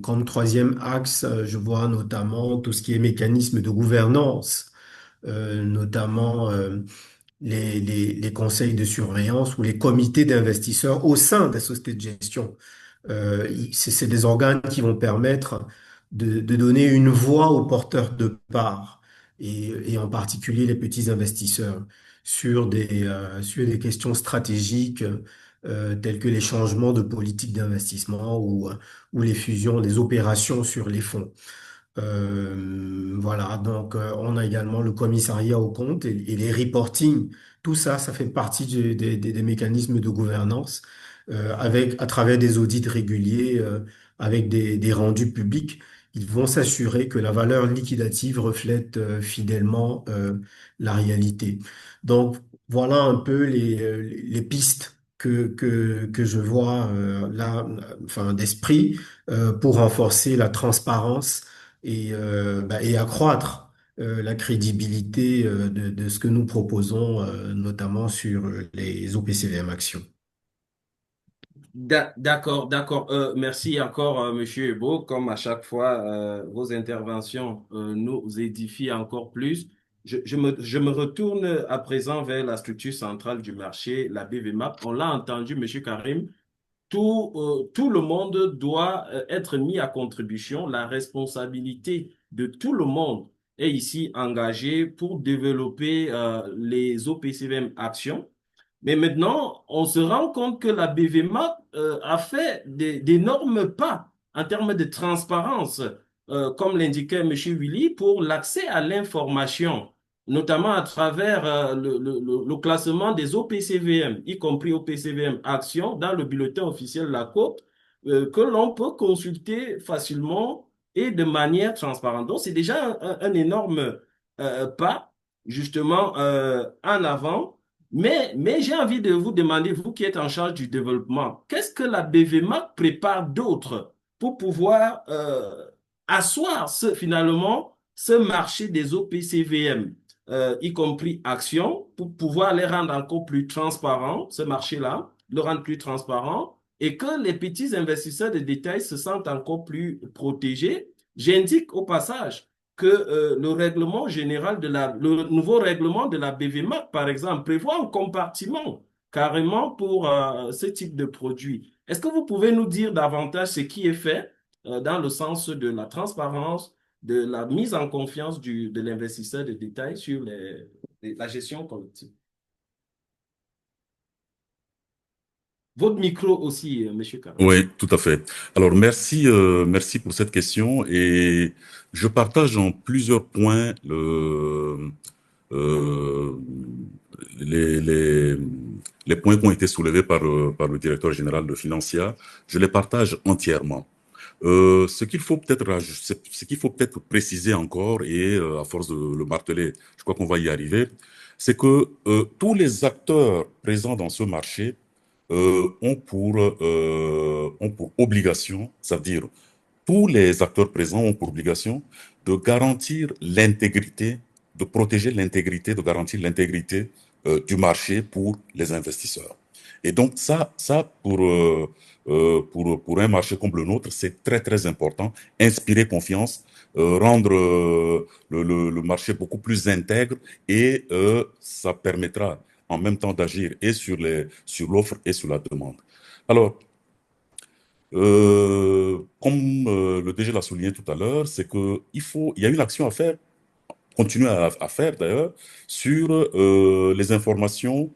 Speaker 1: comme troisième axe, je vois notamment tout ce qui est mécanisme de gouvernance, notamment les conseils de surveillance ou les comités d'investisseurs au sein des sociétés de gestion. C'est des organes qui vont permettre de donner une voix aux porteurs de parts et en particulier les petits investisseurs sur des questions stratégiques telles que les changements de politique d'investissement ou les fusions, les opérations sur les fonds. Voilà, donc on a également le commissariat aux comptes et les reporting. Tout ça, ça fait partie des mécanismes de gouvernance à travers des audits réguliers, avec des rendus publics. Ils vont s'assurer que la valeur liquidative reflète fidèlement la réalité. Donc voilà un peu les pistes que je vois là, enfin d'esprit, pour renforcer la transparence et accroître la crédibilité de ce que nous proposons, notamment sur les OPCVM Actions.
Speaker 6: D'accord, d'accord. Merci encore, Monsieur Ebo. Comme à chaque fois, vos interventions nous édifient encore plus. Je me retourne à présent vers la structure centrale du marché, la BVMAP. On l'a entendu, Monsieur Karim, tout le monde doit être mis à contribution. La responsabilité de tout le monde est ici engagée pour développer les OPCVM actions. Mais maintenant, on se rend compte que la BVMA a fait d'énormes pas en termes de transparence, comme l'indiquait M. Willy, pour l'accès à l'information, notamment à travers le classement des OPCVM, y compris OPCVM Action, dans le bulletin officiel de la COP, que l'on peut consulter facilement et de manière transparente. Donc, c'est déjà un énorme pas, justement, en avant. Mais j'ai envie de vous demander, vous qui êtes en charge du développement, qu'est-ce que la BVMA prépare d'autre pour pouvoir asseoir finalement ce marché des OPCVM, y compris actions, pour pouvoir les rendre encore plus transparents, ce marché-là, le rendre plus transparent et que les petits investisseurs de détail se sentent encore plus protégés. J'indique au passage que le règlement général le nouveau règlement de la BVMA, par exemple, prévoit un compartiment carrément pour ce type de produit. Est-ce que vous pouvez nous dire davantage ce qui est fait dans le sens de la transparence, de la mise en confiance de l'investisseur de détail sur la gestion collective? Votre micro aussi, Monsieur Karim.
Speaker 7: Oui, tout à fait. Alors, merci pour cette question et je partage en plusieurs points euh, les, les, les points qui ont été soulevés par le directeur général de Financia. Je les partage entièrement. Ce qu'il faut peut-être préciser encore et à force de le marteler, je crois qu'on va y arriver, c'est que tous les acteurs présents dans ce marché ont pour obligation, c'est-à-dire tous les acteurs présents ont pour obligation de garantir l'intégrité, de protéger l'intégrité, de garantir l'intégrité du marché pour les investisseurs. Et donc ça pour un marché comme le nôtre, c'est très très important. Inspirer confiance, rendre le marché beaucoup plus intègre et ça permettra en même temps d'agir et sur l'offre et sur la demande. Alors, comme le DG l'a souligné tout à l'heure, c'est que il y a une action à faire, continuer à faire d'ailleurs, sur les informations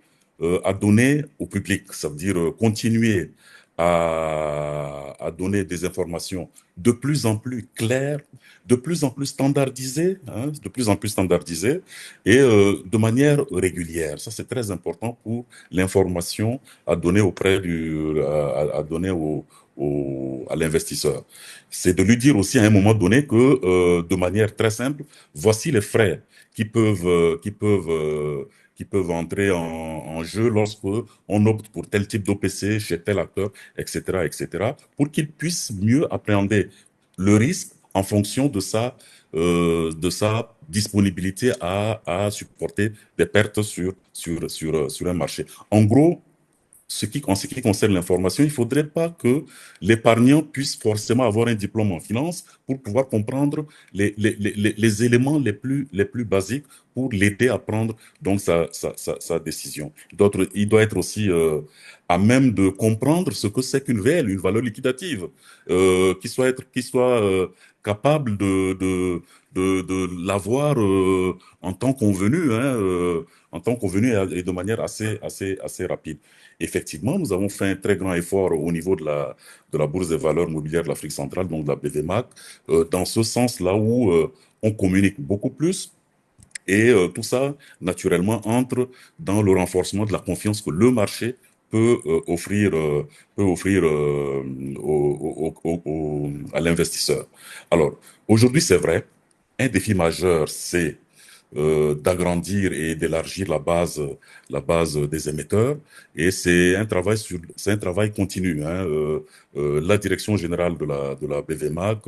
Speaker 7: à donner au public. Ça veut dire continuer à donner des informations de plus en plus claires, de plus en plus standardisées, hein, de plus en plus standardisées et de manière régulière. Ça, c'est très important pour l'information à donner à donner à l'investisseur. C'est de lui dire aussi à un moment donné que, de manière très simple, voici les frais qui peuvent entrer en jeu lorsque on opte pour tel type d'OPC chez tel acteur, etc., etc., pour qu'il puisse mieux appréhender le risque en fonction de sa disponibilité à supporter des pertes sur un marché. En gros, en ce qui concerne l'information, il ne faudrait pas que l'épargnant puisse forcément avoir un diplôme en finance pour pouvoir comprendre les éléments les plus basiques pour l'aider à prendre donc sa décision. Il doit être aussi à même de comprendre ce que c'est qu'une VL, une valeur liquidative, qu'il soit capable de l'avoir en temps convenu, en temps convenu et de manière assez rapide. Effectivement, nous avons fait un très grand effort au niveau de la Bourse des valeurs mobilières de l'Afrique centrale, donc de la BVMAC, dans ce sens-là où on communique beaucoup plus et tout ça, naturellement, entre dans le renforcement de la confiance que le marché peut offrir à l'investisseur. Alors, aujourd'hui, c'est vrai, un défi majeur, c'est d'agrandir et d'élargir la base des émetteurs. Et c'est un travail continu, hein. La direction générale de la BVMAC,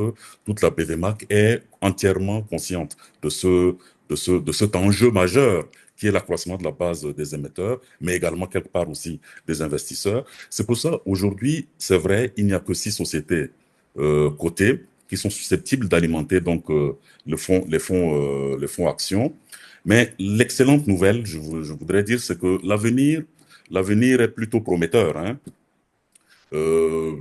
Speaker 7: toute la BVMAC est entièrement consciente de cet enjeu majeur qui est l'accroissement de la base des émetteurs, mais également quelque part aussi des investisseurs. C'est pour ça, aujourd'hui, c'est vrai, il n'y a que 6 sociétés cotées qui sont susceptibles d'alimenter donc les fonds actions. Mais l'excellente nouvelle, je voudrais dire, c'est que l'avenir est plutôt prometteur, hein. Euh,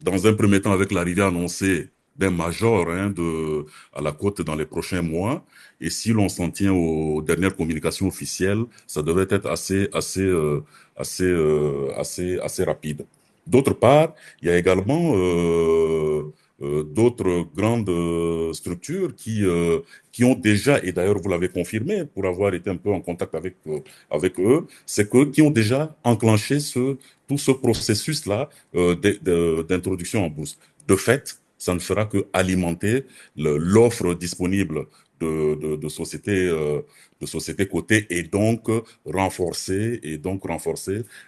Speaker 7: dans un premier temps, avec l'arrivée annoncée d'un major à la côte dans les prochains mois, et si l'on s'en tient aux dernières communications officielles, ça devrait être assez rapide. D'autre part, il y a également d'autres grandes structures qui ont déjà, et d'ailleurs vous l'avez confirmé pour avoir été un peu en contact avec eux, c'est que qui ont déjà enclenché tout ce processus-là d'introduction en bourse. De fait, ça ne fera que alimenter l'offre disponible de sociétés cotées et donc renforcer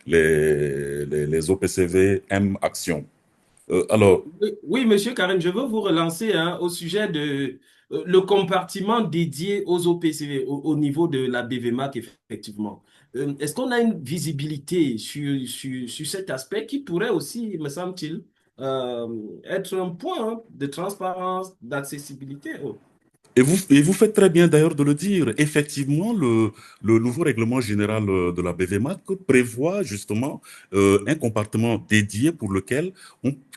Speaker 7: les OPCV M actions. Alors,
Speaker 6: Oui, oui, monsieur Karim, je veux vous relancer hein, au sujet de le compartiment dédié aux OPCV au niveau de la BVMAC, effectivement. Est-ce qu'on a une visibilité sur cet aspect qui pourrait aussi, me semble-t-il, être un point hein, de transparence, d'accessibilité? Oh.
Speaker 7: et vous faites très bien d'ailleurs de le dire. Effectivement, le nouveau règlement général de la BVMAC prévoit justement un compartiment dédié pour lequel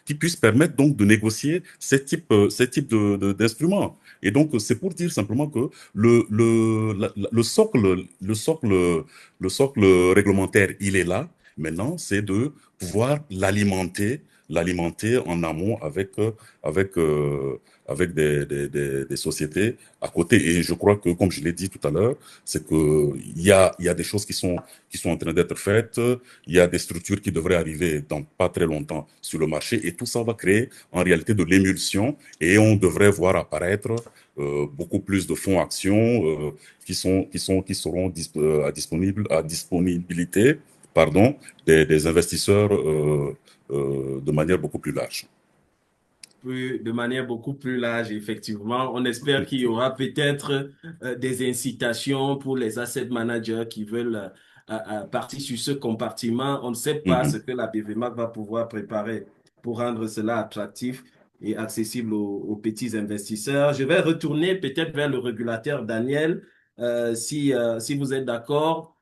Speaker 7: qui puisse permettre donc de négocier ces types d'instruments. Et donc, c'est pour dire simplement que le socle réglementaire, il est là. Maintenant, c'est de pouvoir l'alimenter en amont avec, euh, avec des sociétés à côté. Et je crois que, comme je l'ai dit tout à l'heure, c'est que il y a des choses qui sont en train d'être faites. Il y a des structures qui devraient arriver dans pas très longtemps sur le marché. Et tout ça va créer en réalité de l'émulsion. Et on devrait voir apparaître beaucoup plus de fonds actions qui seront à disponibilité, pardon, des investisseurs de manière beaucoup plus large.
Speaker 6: De manière beaucoup plus large, effectivement. On espère qu'il y aura peut-être des incitations pour les asset managers qui veulent partir sur ce compartiment. On ne sait pas ce
Speaker 7: Mhm.
Speaker 6: que la BVMAC va pouvoir préparer pour rendre cela attractif et accessible aux petits investisseurs. Je vais retourner peut-être vers le régulateur Daniel, si vous êtes d'accord.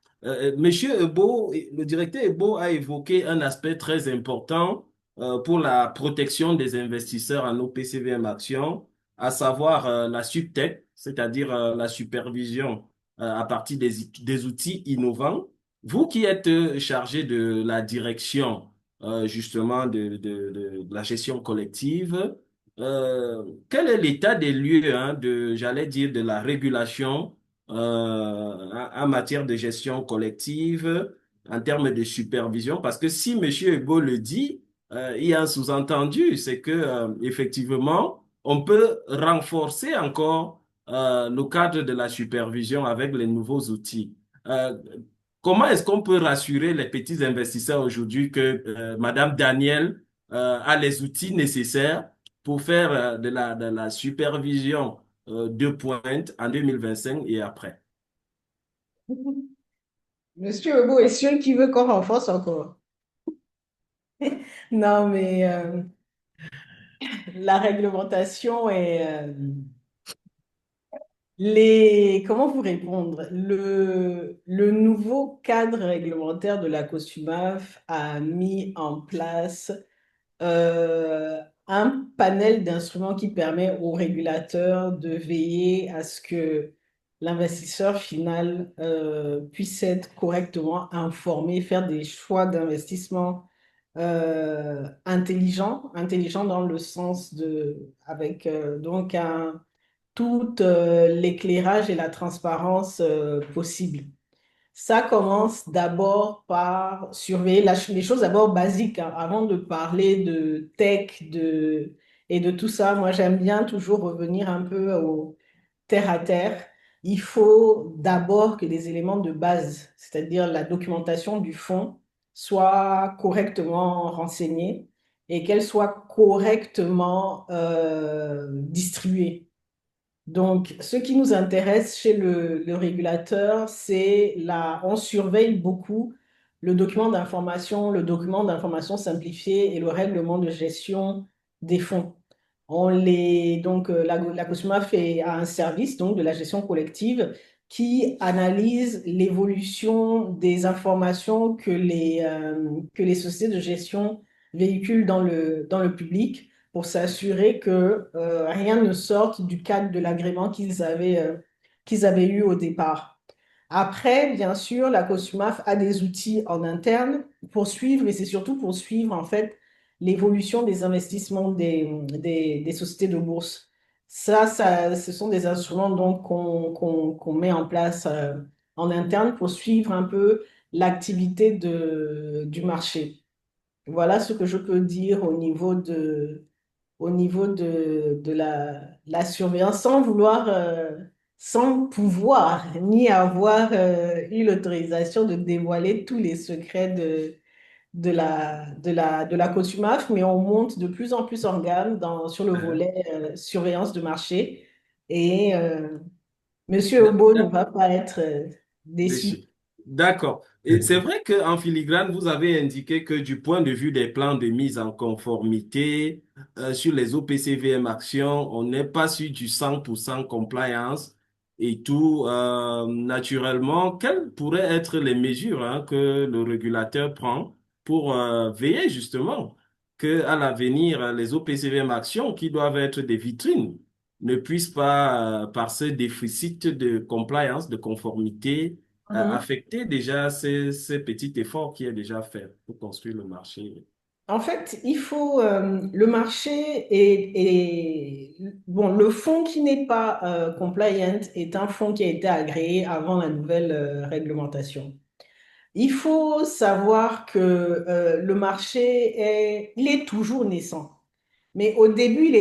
Speaker 6: Monsieur Ebo, le directeur Ebo a évoqué un aspect très important pour la protection des investisseurs en OPCVM Action, à savoir la SupTech, c'est-à-dire la supervision à partir des outils innovants. Vous qui êtes chargé de la direction justement de la gestion collective, quel est l'état des lieux hein, j'allais dire, de la régulation en matière de gestion collective, en termes de supervision? Parce que si M. Ebo le dit, il y a un sous-entendu, c'est que effectivement, on peut renforcer encore le cadre de la supervision avec les nouveaux outils. Euh, Comment est-ce qu'on peut rassurer les petits investisseurs aujourd'hui que Madame Daniel a les outils nécessaires pour faire de la supervision de pointe en 2025 et après?
Speaker 5: Monsieur Hugo est sûr qu'il veut qu'on renforce encore. Non, mais la réglementation est, comment vous répondre? Le nouveau cadre réglementaire de la COSUMAF a mis en place un panel d'instruments qui permet aux régulateurs de veiller à ce que l'investisseur final puisse être correctement informé, faire des choix d'investissement intelligents dans le sens avec donc tout l'éclairage et la transparence possible. Ça commence d'abord par surveiller les choses d'abord basiques, hein, avant de parler de tech et de tout ça. Moi, j'aime bien toujours revenir un peu au terre à terre. Il faut d'abord que les éléments de base, c'est-à-dire la documentation du fonds, soient correctement renseignés et qu'elle soit correctement distribuée. Donc, ce qui nous intéresse chez le régulateur, on surveille beaucoup le document d'information, le document d'information simplifié et le règlement de gestion des fonds. La COSUMA a un service donc, de la gestion collective qui analyse l'évolution des informations que les sociétés de gestion véhiculent dans le public pour s'assurer que rien ne sorte du cadre de l'agrément qu'ils avaient eu au départ. Après, bien sûr, la COSUMAF a des outils en interne pour suivre, mais c'est surtout pour suivre en fait l'évolution des investissements des sociétés de bourse. Ce sont des instruments donc qu'on met en place en interne pour suivre un peu l'activité du marché. Voilà ce que je peux dire au niveau de la surveillance, sans pouvoir ni avoir eu l'autorisation de dévoiler tous les secrets de la COSUMAF, mais on monte de plus en plus en gamme sur le
Speaker 6: Hein.
Speaker 5: volet surveillance de marché. Et Monsieur Obo ne va pas être déçu.
Speaker 6: Déçu. D'accord. Et c'est vrai qu'en filigrane, vous avez indiqué que du point de vue des plans de mise en conformité sur les OPCVM actions, on n'est pas sur du 100% compliance et tout. Naturellement, quelles pourraient être les mesures hein, que le régulateur prend pour veiller justement que à l'avenir, les OPCVM actions qui doivent être des vitrines ne puissent pas, par ce déficit de compliance, de conformité,
Speaker 5: Mhm.
Speaker 6: affecter déjà ces petits efforts qui est déjà fait pour construire le marché.
Speaker 5: En fait, le marché bon, le fonds qui n'est pas compliant est un fonds qui a été agréé avant la nouvelle réglementation. Il faut savoir que le marché il est toujours naissant. Mais au début,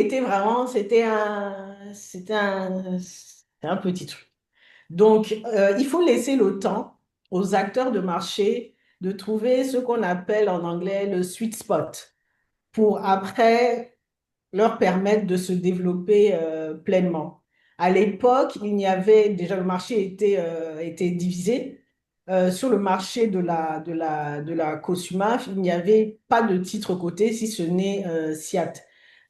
Speaker 5: c'était un petit truc. Donc, il faut laisser le temps aux acteurs de marché de trouver ce qu'on appelle en anglais le sweet spot pour après leur permettre de se développer pleinement. À l'époque, déjà le marché était divisé. Sur le marché de la COSUMAF, il n'y avait pas de titre coté si ce n'est SIAT.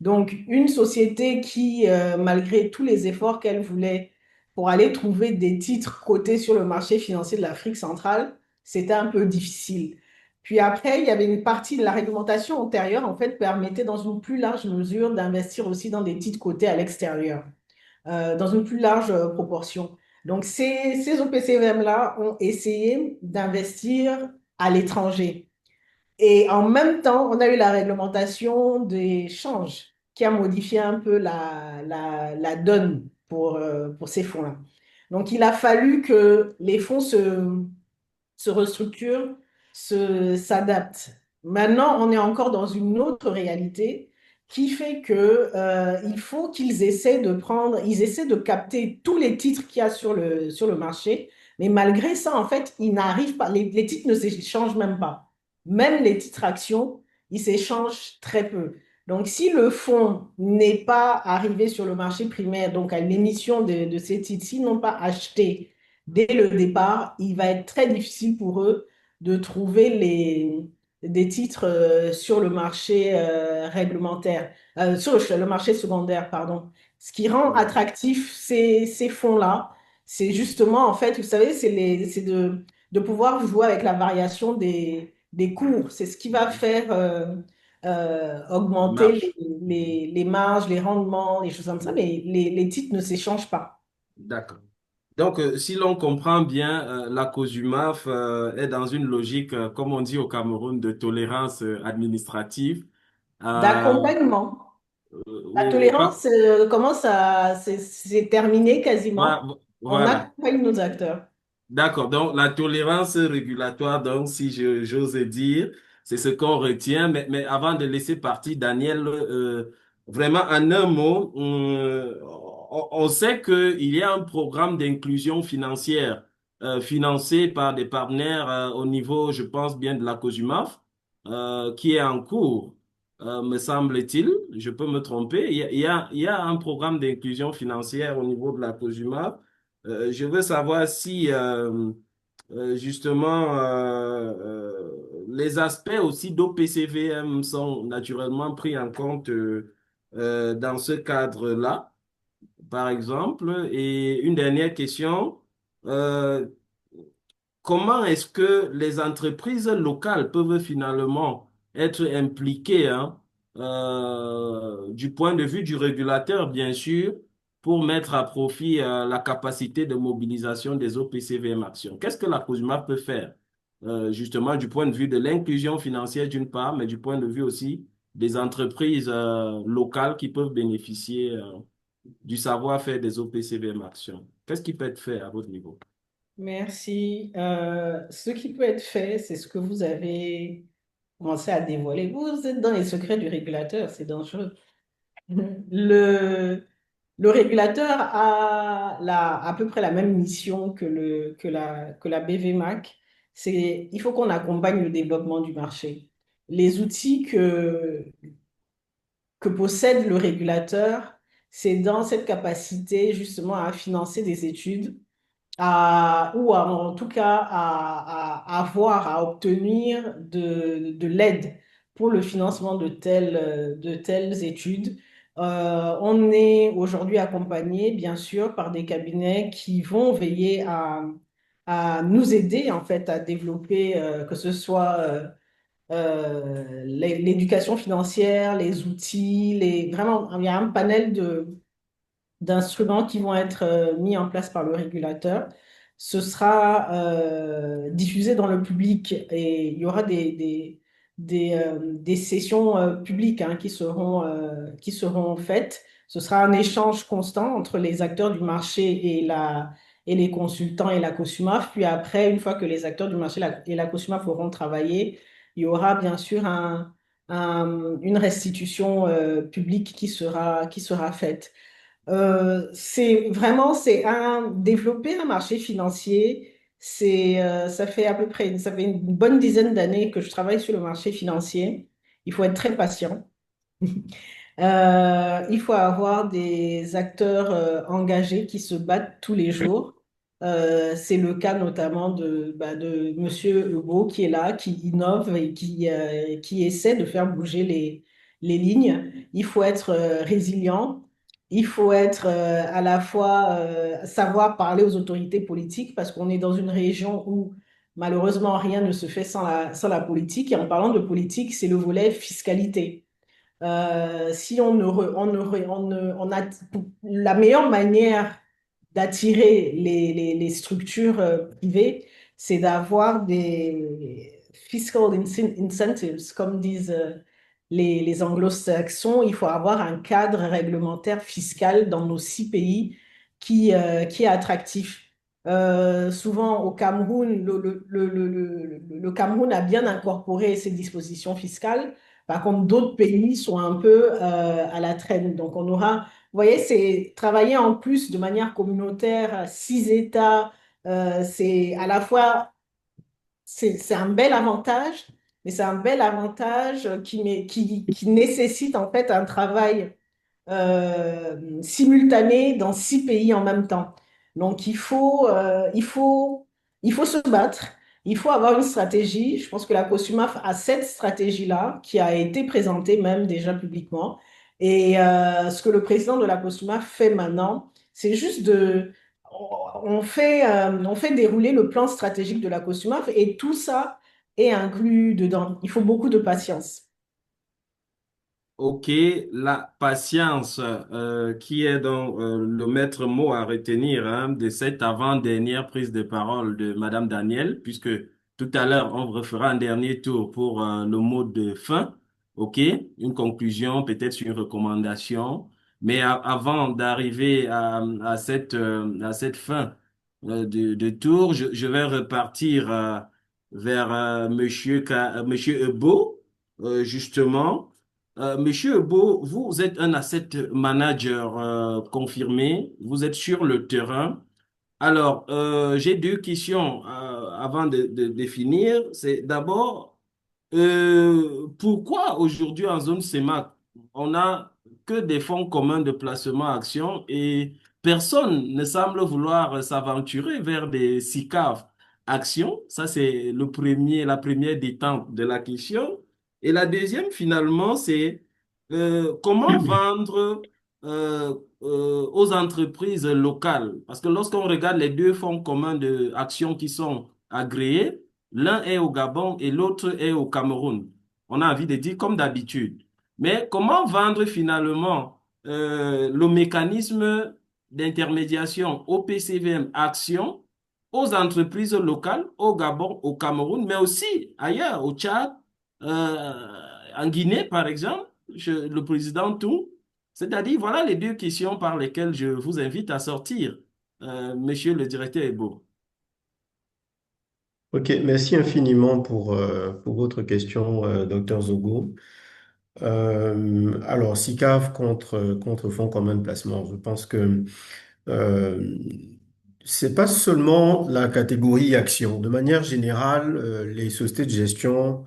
Speaker 5: Donc, une société qui, malgré tous les efforts qu'elle voulait pour aller trouver des titres cotés sur le marché financier de l'Afrique centrale, c'était un peu difficile. Puis après, il y avait une partie de la réglementation antérieure, en fait, permettait dans une plus large mesure d'investir aussi dans des titres cotés à l'extérieur, dans une plus large proportion. Donc, ces OPCVM-là ont essayé d'investir à l'étranger. Et en même temps, on a eu la réglementation des changes qui a modifié un peu la donne pour ces fonds-là. Donc, il a fallu que les fonds se restructurent, s'adaptent. Maintenant, on est encore dans une autre réalité qui fait que il faut ils essaient de capter tous les titres qu'il y a sur le marché, mais malgré ça, en fait, ils n'arrivent pas, les titres ne s'échangent même pas. Même les titres actions, ils s'échangent très peu. Donc, si le fonds n'est pas arrivé sur le marché primaire, donc à l'émission de ces titres, s'ils n'ont pas acheté dès le départ, il va être très difficile pour eux de trouver des titres sur le marché réglementaire, sur le marché secondaire, pardon. Ce qui rend attractif ces fonds-là, c'est justement, en fait, vous savez, c'est de pouvoir jouer avec la variation des cours. C'est ce qui va faire augmenter
Speaker 6: Marche.
Speaker 5: les marges, les rendements, les choses comme ça, mais les titres ne s'échangent pas.
Speaker 6: D'accord. Donc, si l'on comprend bien, la COSUMAF est dans une logique, comme on dit au Cameroun, de tolérance administrative. Euh,
Speaker 5: D'accompagnement. La
Speaker 6: oui, oui,
Speaker 5: tolérance commence à, c'est terminé quasiment. On
Speaker 6: voilà.
Speaker 5: accompagne nos acteurs.
Speaker 6: D'accord. Donc, la tolérance régulatoire, donc, si j'ose dire, c'est ce qu'on retient. Mais avant de laisser partir Daniel, vraiment, en un mot, on sait qu'il y a un programme d'inclusion financière financé par des partenaires au niveau, je pense bien, de la COSUMAF, qui est en cours, me semble-t-il. Je peux me tromper. Il y a un programme d'inclusion financière au niveau de la COSUMAF. Je veux savoir si justement les aspects aussi d'OPCVM sont naturellement pris en compte dans ce cadre-là, par exemple. Et une dernière question, euh, comment est-ce que les entreprises locales peuvent finalement être impliquées, hein, du point de vue du régulateur, bien sûr, pour mettre à profit la capacité de mobilisation des OPCVM Actions? Qu'est-ce que la COSMA peut faire, justement, du point de vue de l'inclusion financière d'une part, mais du point de vue aussi des entreprises locales qui peuvent bénéficier du savoir-faire des OPCVM Actions? Qu'est-ce qui peut être fait à votre niveau?
Speaker 5: Merci. Ce qui peut être fait, c'est ce que vous avez commencé à dévoiler. Vous êtes dans les secrets du régulateur, c'est dangereux. Le, le régulateur a à peu près la même mission que la BVMAC. Il faut qu'on accompagne le développement du marché. Les outils que possède le régulateur, c'est dans cette capacité justement à financer des études en tout cas à avoir, à obtenir de l'aide pour le financement de telles études. On est aujourd'hui accompagné, bien sûr, par des cabinets qui vont veiller à nous aider, en fait, à développer, que ce soit l'éducation financière, les outils, vraiment, il y a un panel d'instruments qui vont être mis en place par le régulateur. Ce sera diffusé dans le public et il y aura des sessions publiques hein, qui seront faites. Ce sera un échange constant entre les acteurs du marché et les consultants et la COSUMAF. Puis après, une fois que les acteurs du marché et la COSUMAF auront travaillé, il y aura bien sûr une restitution publique qui sera faite. C'est développer un marché financier. Ça fait à peu près, ça fait une bonne dizaine d'années que je travaille sur le marché financier. Il faut être très patient. Il faut avoir des acteurs engagés qui se battent tous les jours. C'est le cas notamment de Monsieur Hugo qui est là, qui innove et qui essaie de faire bouger les lignes. Il faut être résilient. Il faut être à la fois savoir parler aux autorités politiques parce qu'on est dans une région où malheureusement rien ne se fait sans la politique. Et en parlant de politique, c'est le volet fiscalité. Si on ne, re- on ne, re- on ne- on a la meilleure manière d'attirer les structures privées, c'est d'avoir des fiscal incentives, comme disent les anglo-saxons. Il faut avoir un cadre réglementaire fiscal dans nos 6 pays qui est attractif. Souvent au Cameroun, le Cameroun a bien incorporé ces dispositions fiscales. Par contre, d'autres pays sont un peu à la traîne. Donc, vous voyez, c'est travailler en plus de manière communautaire, 6 États, c'est à la fois, c'est un bel avantage, mais c'est un bel avantage qui nécessite en fait un travail simultané dans 6 pays en même temps. Donc, il faut se battre. Il faut avoir une stratégie. Je pense que la COSUMAF a cette stratégie-là qui a été présentée même déjà publiquement. Et ce que le président de la COSUMAF fait maintenant, c'est juste on fait dérouler le plan stratégique de la COSUMAF et tout ça est inclus dedans. Il faut beaucoup de patience.
Speaker 6: Ok, la patience, qui est donc le maître mot à retenir hein, de cette avant-dernière prise de parole de Madame Daniel, puisque tout à l'heure, on refera un dernier tour pour le mot de fin. Ok, une conclusion, peut-être une recommandation. Mais avant d'arriver à cette fin de tour, je vais repartir vers Monsieur Ebo, justement. Monsieur Beau, vous êtes un asset manager confirmé, vous êtes sur le terrain. Alors, j'ai deux questions avant de définir. C'est d'abord, pourquoi aujourd'hui en zone CEMAC, on n'a que des fonds communs de placement action et personne ne semble vouloir s'aventurer vers des SICAV actions? Ça, c'est la première détente de la question. Et la deuxième, finalement, c'est comment vendre aux entreprises locales? Parce que lorsqu'on regarde les deux fonds communs de actions qui sont agréés, l'un est au Gabon et l'autre est au Cameroun. On a envie de dire comme d'habitude. Mais comment vendre finalement le mécanisme d'intermédiation OPCVM Action aux entreprises locales, au Gabon, au Cameroun, mais aussi ailleurs, au Tchad, en Guinée, par exemple, le président Tou. C'est-à-dire, voilà les deux questions par lesquelles je vous invite à sortir, monsieur le directeur Ebo.
Speaker 1: Ok, merci infiniment pour votre question, Dr Zogo. Alors, SICAV contre Fonds commun de placement, je pense que euh, c'est pas seulement la catégorie action. De manière générale, les sociétés de gestion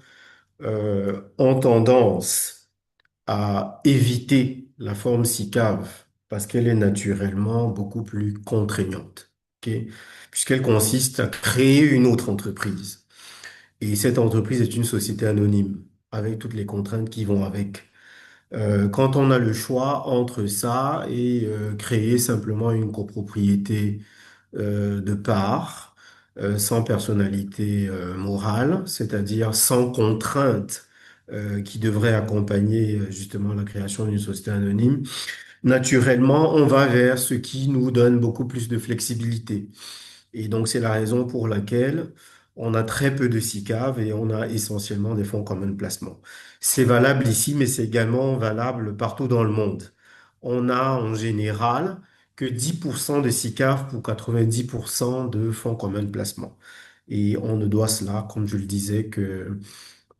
Speaker 1: ont tendance à éviter la forme SICAV parce qu'elle est naturellement beaucoup plus contraignante, ok? Puisqu'elle consiste à créer une autre entreprise. Et cette entreprise est une société anonyme avec toutes les contraintes qui vont avec. Quand on a le choix entre ça et créer simplement une copropriété de part, sans personnalité morale, c'est-à-dire sans contrainte qui devrait accompagner justement la création d'une société anonyme, naturellement, on va vers ce qui nous donne beaucoup plus de flexibilité. Et donc, c'est la raison pour laquelle on a très peu de SICAV et on a essentiellement des fonds communs de placement. C'est valable ici, mais c'est également valable partout dans le monde. On a en général que 10% de SICAV pour 90% de fonds communs de placement. Et on ne doit cela, comme je le disais,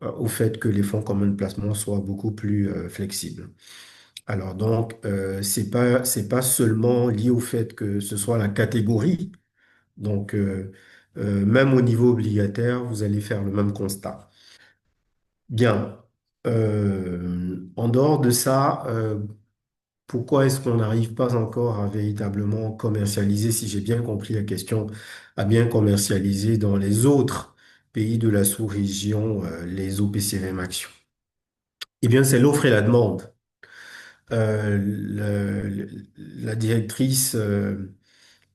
Speaker 1: au fait que les fonds communs de placement soient beaucoup plus flexibles. Alors donc, c'est pas seulement lié au fait que ce soit la catégorie donc, même au niveau obligataire, vous allez faire le même constat. Bien. En dehors de ça, pourquoi est-ce qu'on n'arrive pas encore à véritablement commercialiser, si j'ai bien compris la question, à bien commercialiser dans les autres pays de la sous-région, les OPCVM Actions? Eh bien, c'est l'offre et la demande. La directrice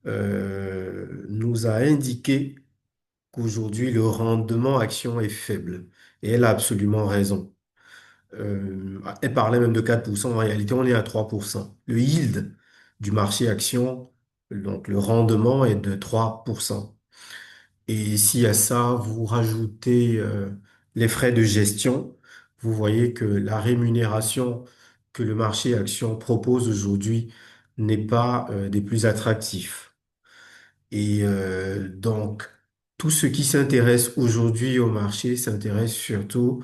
Speaker 1: nous a indiqué qu'aujourd'hui, le rendement action est faible. Et elle a absolument raison. Elle parlait même de 4%. En réalité, on est à 3%. Le yield du marché action, donc le rendement est de 3%. Et si à ça, vous rajoutez les frais de gestion, vous voyez que la rémunération que le marché action propose aujourd'hui n'est pas des plus attractifs. Et donc, tout ce qui s'intéresse aujourd'hui au marché s'intéresse surtout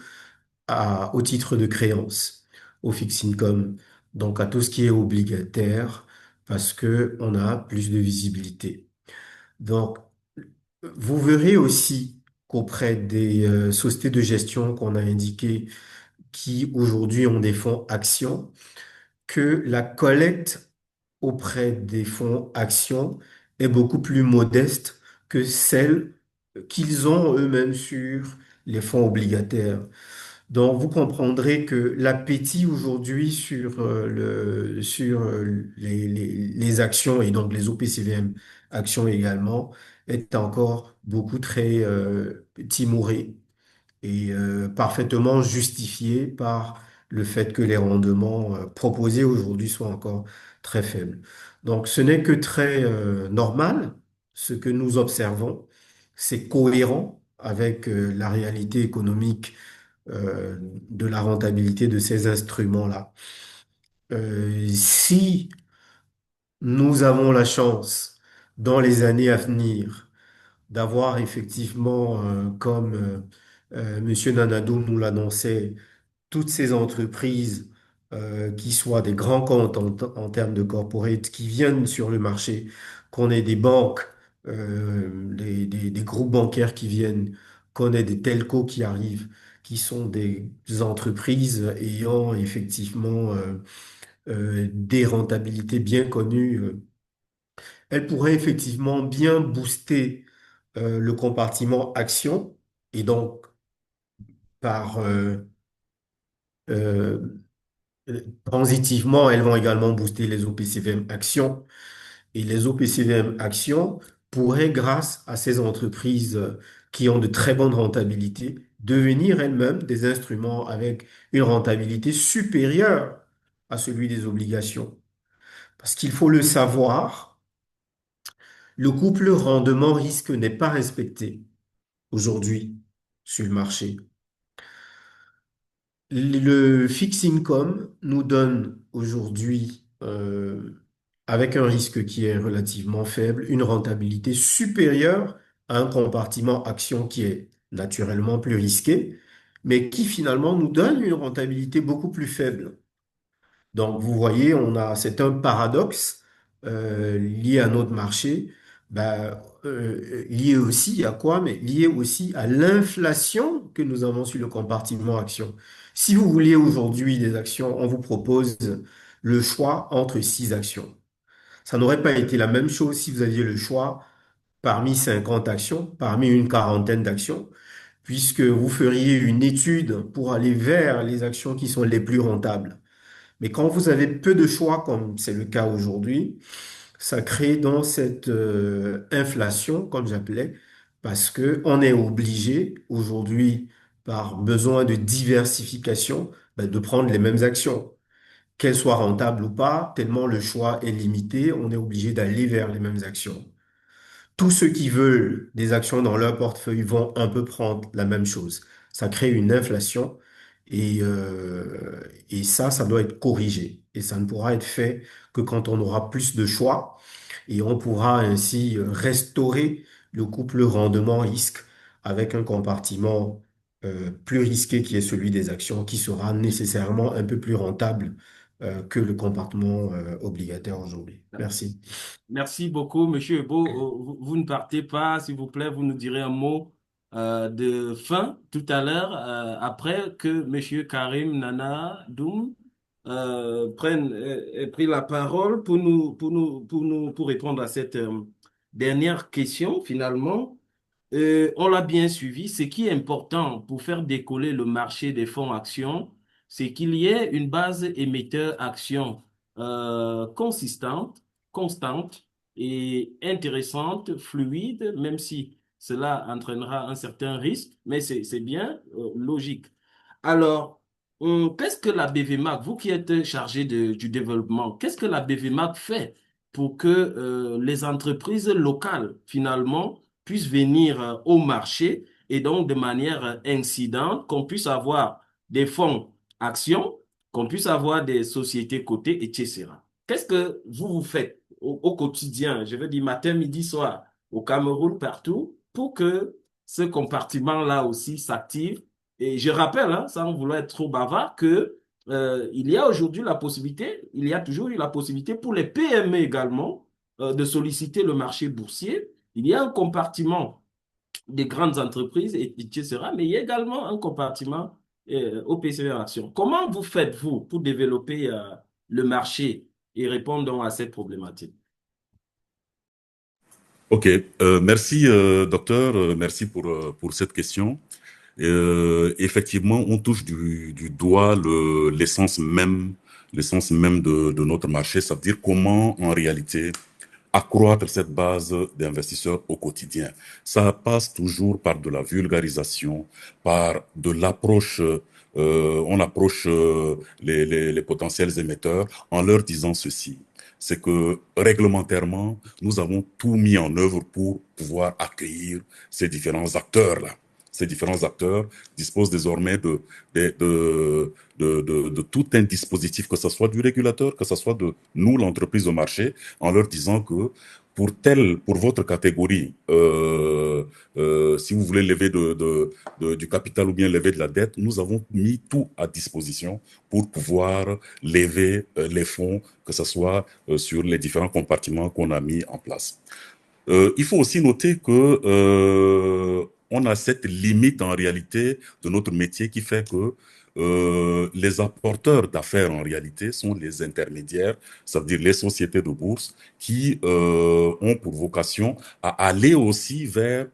Speaker 1: au titre de créance, au fixed income, donc à tout ce qui est obligataire, parce que on a plus de visibilité. Donc, vous verrez aussi qu'auprès des sociétés de gestion qu'on a indiquées, qui aujourd'hui ont des fonds actions, que la collecte auprès des fonds actions est beaucoup plus modeste que celle qu'ils ont eux-mêmes sur les fonds obligataires. Donc, vous comprendrez que l'appétit aujourd'hui sur les actions et donc les OPCVM actions également est encore beaucoup très timoré et parfaitement justifié par le fait que les rendements proposés aujourd'hui soient encore très faibles. Donc, ce n'est que très normal ce que nous observons. C'est cohérent avec la réalité économique de la rentabilité de ces instruments-là. Si nous avons la chance dans les années à venir d'avoir effectivement, comme Monsieur Nanado nous l'annonçait, toutes ces entreprises qui soient des grands comptes en termes de corporate qui viennent sur le marché, qu'on ait des banques, des groupes bancaires qui viennent, qu'on ait des telcos qui arrivent, qui sont des entreprises ayant effectivement des rentabilités bien connues, elles pourraient effectivement bien booster le compartiment action et donc par euh, transitivement, elles vont également booster les OPCVM actions. Et les OPCVM actions pourraient, grâce à ces entreprises qui ont de très bonnes rentabilités, devenir elles-mêmes des instruments avec une rentabilité supérieure à celui des obligations. Parce qu'il faut le savoir, le couple rendement-risque n'est pas respecté aujourd'hui sur le marché. Le fixed income nous donne aujourd'hui, avec un risque qui est relativement faible, une rentabilité supérieure à un compartiment action qui est naturellement plus risqué, mais qui finalement nous donne une rentabilité beaucoup plus faible. Donc, vous voyez, c'est un paradoxe lié à notre marché, lié aussi à quoi? Mais lié aussi à l'inflation que nous avons sur le compartiment action. Si vous voulez aujourd'hui des actions, on vous propose le choix entre 6 actions. Ça n'aurait pas été la même chose si vous aviez le choix parmi 50 actions, parmi une quarantaine d'actions, puisque vous feriez une étude pour aller vers les actions qui sont les plus rentables. Mais quand vous avez peu de choix, comme c'est le cas aujourd'hui, ça crée donc cette inflation, comme j'appelais, parce que on est obligé aujourd'hui, par besoin de diversification, de prendre les mêmes actions. Qu'elles soient rentables ou pas, tellement le choix est limité, on est obligé d'aller vers les mêmes actions. Tous ceux qui veulent des actions dans leur portefeuille vont un peu prendre la même chose. Ça crée une inflation et ça doit être corrigé. Et ça ne pourra être fait que quand on aura plus de choix et on pourra ainsi restaurer le couple rendement-risque avec un compartiment plus risqué qui est celui des actions qui sera nécessairement un peu plus rentable que le compartiment obligataire aujourd'hui. Merci.
Speaker 6: Merci beaucoup, Monsieur Ebo. Vous ne partez pas, s'il vous plaît, vous nous direz un mot de fin tout à l'heure, après que Monsieur Karim Nana Doum ait pris la parole pour répondre à cette dernière question, finalement. On l'a bien suivi. Ce qui est important pour faire décoller le marché des fonds actions, c'est qu'il y ait une base émetteur-action consistante, constante et intéressante, fluide, même si cela entraînera un certain risque, mais c'est bien logique. Alors, qu'est-ce que la BVMAC, vous qui êtes chargé du développement, qu'est-ce que la BVMAC fait pour que les entreprises locales, finalement, puissent venir au marché et donc de manière incidente, qu'on puisse avoir des fonds actions, qu'on puisse avoir des sociétés cotées, etc. Qu'est-ce que vous faites au quotidien, je veux dire matin, midi, soir, au Cameroun, partout, pour que ce compartiment-là aussi s'active? Et je rappelle, hein, sans vouloir être trop bavard, que il y a aujourd'hui la possibilité, il y a toujours eu la possibilité pour les PME également de solliciter le marché boursier. Il y a un compartiment des grandes entreprises, etc. Mais il y a également un compartiment au PCV Action. Comment vous faites-vous pour développer le marché et répondre donc à cette problématique?
Speaker 7: Ok, merci docteur, merci pour cette question. Effectivement, on touche du doigt l'essence même de notre marché, ça veut dire comment en réalité accroître cette base d'investisseurs au quotidien. Ça passe toujours par de la vulgarisation, par de l'approche. On approche les potentiels émetteurs en leur disant ceci. C'est que réglementairement, nous avons tout mis en œuvre pour pouvoir accueillir ces différents acteurs-là. Ces différents acteurs disposent désormais de tout un dispositif, que ce soit du régulateur, que ce soit de nous, l'entreprise au marché, en leur disant que pour votre catégorie, si vous voulez lever du capital ou bien lever de la dette, nous avons mis tout à disposition pour pouvoir lever les fonds, que ce soit sur les différents compartiments qu'on a mis en place. Il faut aussi noter que on a cette limite en réalité de notre métier qui fait que les apporteurs d'affaires en réalité sont les intermédiaires, ça veut dire les sociétés de bourse qui ont pour vocation à aller aussi vers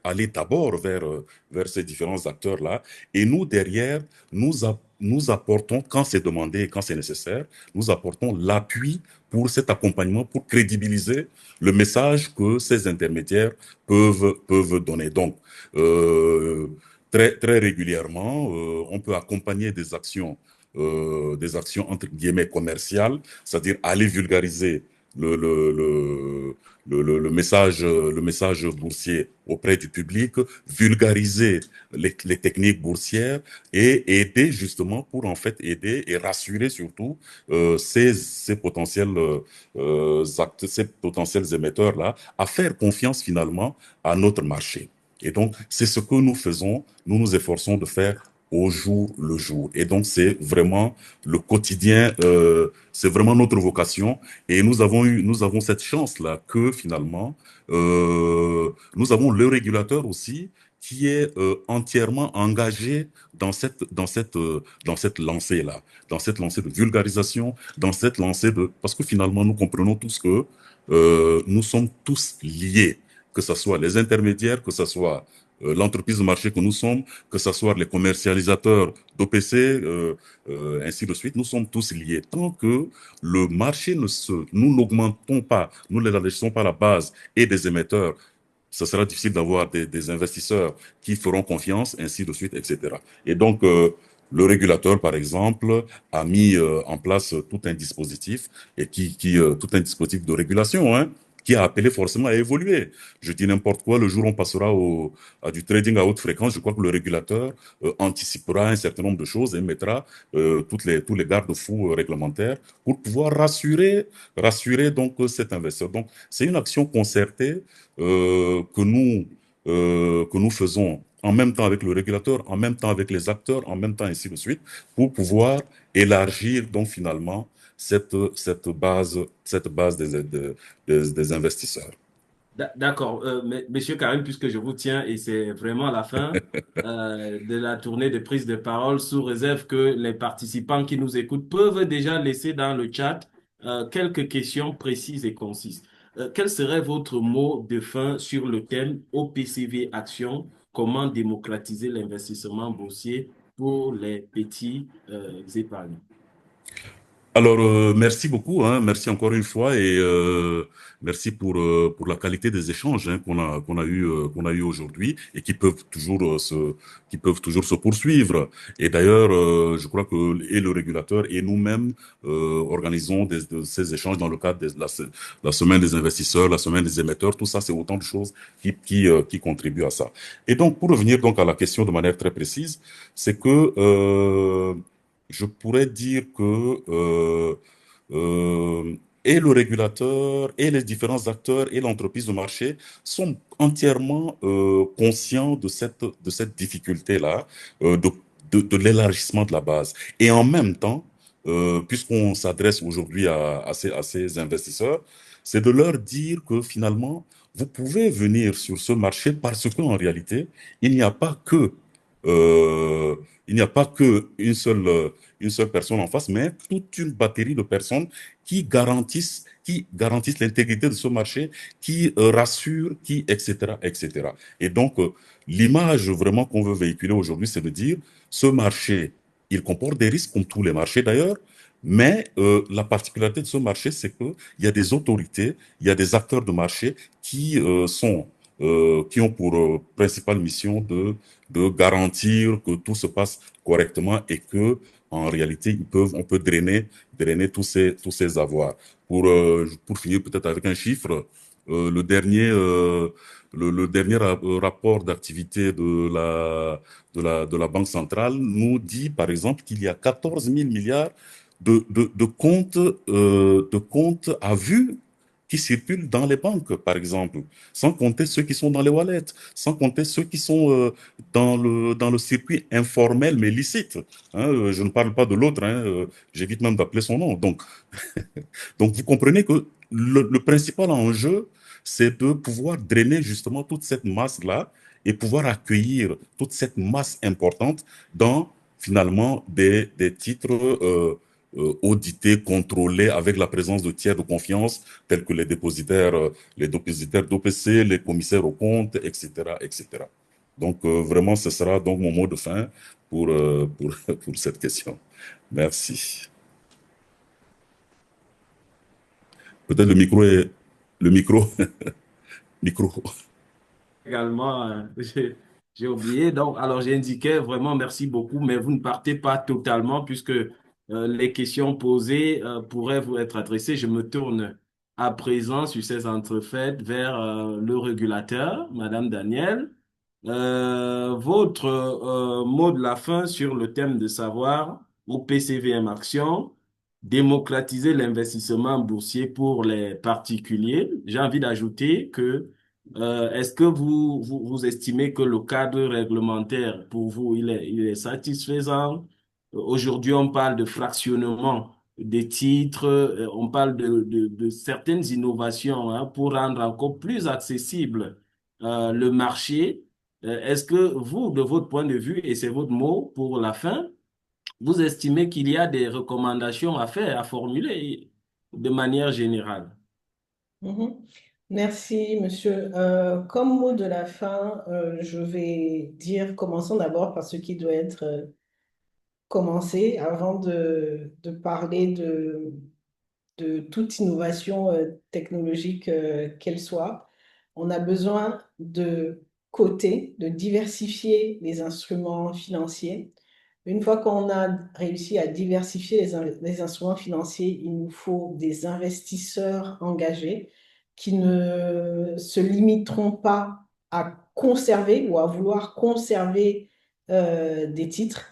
Speaker 7: aller d'abord vers ces différents acteurs-là. Et nous, derrière, nous apportons, quand c'est demandé et quand c'est nécessaire, nous apportons l'appui pour cet accompagnement, pour crédibiliser le message que ces intermédiaires peuvent donner. Donc, très régulièrement, on peut accompagner des actions entre guillemets commerciales, c'est-à-dire aller vulgariser le, le, le, le message boursier auprès du public, vulgariser les techniques boursières et aider justement pour en fait aider et rassurer surtout ces potentiels ces potentiels émetteurs-là à faire confiance finalement à notre marché. Et donc, c'est ce que nous faisons, nous nous efforçons de faire au jour le jour. Et donc, c'est vraiment le quotidien, c'est vraiment notre vocation. Et nous avons cette chance-là que finalement, nous avons le régulateur aussi qui est entièrement engagé dans cette lancée-là, dans cette lancée de vulgarisation, dans cette lancée de... Parce que finalement, nous comprenons tous que nous sommes tous liés, que ce soit les intermédiaires, que ce soit l'entreprise de marché que nous sommes, que ce soit les commercialisateurs d'OPC, ainsi de suite, nous sommes tous liés. Tant que le marché nous n'augmentons pas, nous n'élargissons pas la base et des émetteurs, ça sera difficile d'avoir des investisseurs qui feront confiance, ainsi de suite, etc. Et donc, le régulateur, par exemple, a mis en place tout un dispositif tout un dispositif de régulation, hein, qui a appelé forcément à évoluer. Je dis n'importe quoi, le jour où on passera à du trading à haute fréquence, je crois que le régulateur anticipera un certain nombre de choses et mettra tous les garde-fous réglementaires pour pouvoir rassurer donc cet investisseur. Donc, c'est une action concertée que nous faisons en même temps avec le régulateur, en même temps avec les acteurs, en même temps ainsi de suite, pour pouvoir élargir donc finalement cette base des investisseurs.
Speaker 6: D'accord, Monsieur Karim, puisque je vous tiens et c'est vraiment la fin de la tournée de prise de parole, sous réserve que les participants qui nous écoutent peuvent déjà laisser dans le chat quelques questions précises et concises. Quel serait votre mot de fin sur le thème OPCV Action, comment démocratiser l'investissement boursier pour les petits épargnants?
Speaker 7: Alors, merci beaucoup, hein, merci encore une fois et merci pour la qualité des échanges hein, qu'on a eu aujourd'hui et qui peuvent toujours se poursuivre. Et d'ailleurs, je crois que et le régulateur et nous-mêmes organisons de ces échanges dans le cadre de la semaine des investisseurs, la semaine des émetteurs. Tout ça, c'est autant de choses qui contribuent à ça. Et donc, pour revenir donc à la question de manière très précise, c'est que je pourrais dire que et le régulateur, et les différents acteurs, et l'entreprise de marché sont entièrement conscients de cette difficulté-là, de l'élargissement de la base. Et en même temps, puisqu'on s'adresse aujourd'hui à ces investisseurs, c'est de leur dire que finalement, vous pouvez venir sur ce marché parce qu'en réalité, il n'y a pas que euh, il n'y a pas que une seule personne en face, mais toute une batterie de personnes qui garantissent l'intégrité de ce marché, qui rassurent, qui, etc., etc. Et donc, l'image vraiment qu'on veut véhiculer aujourd'hui, c'est de dire, ce marché, il comporte des risques, comme tous les marchés d'ailleurs, mais la particularité de ce marché, c'est que il y a des autorités, il y a des acteurs de marché qui ont pour principale mission de garantir que tout se passe correctement et que en réalité on peut drainer tous ces avoirs. Pour finir peut-être avec un chiffre, le dernier le dernier rapport d'activité de la Banque centrale nous dit par exemple qu'il y a 14 000 milliards de comptes à vue qui circulent dans les banques, par exemple, sans compter ceux qui sont dans les wallets, sans compter ceux qui sont dans le circuit informel mais licite. Hein, je ne parle pas de l'autre, hein, j'évite même d'appeler son nom. Donc vous comprenez que le principal enjeu, c'est de pouvoir drainer justement toute cette masse-là et pouvoir accueillir toute cette masse importante dans finalement des titres audités, contrôlés avec la présence de tiers de confiance tels que les dépositaires d'OPC, les commissaires aux comptes, etc., etc. Donc vraiment, ce sera donc mon mot de fin pour cette question. Merci. Peut-être le micro, micro.
Speaker 6: Également, j'ai oublié. Donc, alors j'indiquais vraiment merci beaucoup, mais vous ne partez pas totalement puisque les questions posées pourraient vous être adressées. Je me tourne à présent sur ces entrefaites vers le régulateur, Madame Daniel. Votre mot de la fin sur le thème de savoir au PCVM Action, démocratiser l'investissement boursier pour les particuliers. J'ai envie d'ajouter que est-ce que vous estimez que le cadre réglementaire, pour vous, il est satisfaisant? Aujourd'hui, on parle de fractionnement des titres, on parle de certaines innovations hein, pour rendre encore plus accessible le marché. Est-ce que vous, de votre point de vue, et c'est votre mot pour la fin, vous estimez qu'il y a des recommandations à faire, à formuler de manière générale?
Speaker 5: Mhm. Merci, monsieur. Comme mot de la fin, je vais dire, commençons d'abord par ce qui doit être commencé avant de parler de toute innovation technologique, qu'elle soit. On a besoin de coter, de diversifier les instruments financiers. Une fois qu'on a réussi à diversifier les instruments financiers, il nous faut des investisseurs engagés qui ne se limiteront pas à conserver ou à vouloir conserver des titres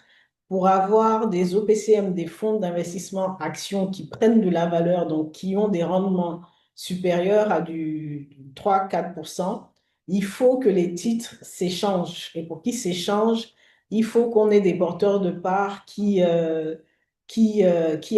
Speaker 5: pour avoir des OPCM, des fonds d'investissement actions qui prennent de la valeur, donc qui ont des rendements supérieurs à du 3-4%. Il faut que les titres s'échangent. Et pour qu'ils s'échangent, il faut qu'on ait des porteurs de parts qui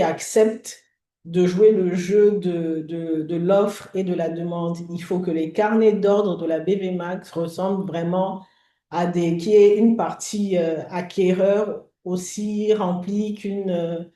Speaker 5: acceptent de jouer le jeu de l'offre et de la demande. Il faut que les carnets d'ordre de la BV Max ressemblent vraiment à des, qui est une partie acquéreur aussi remplie que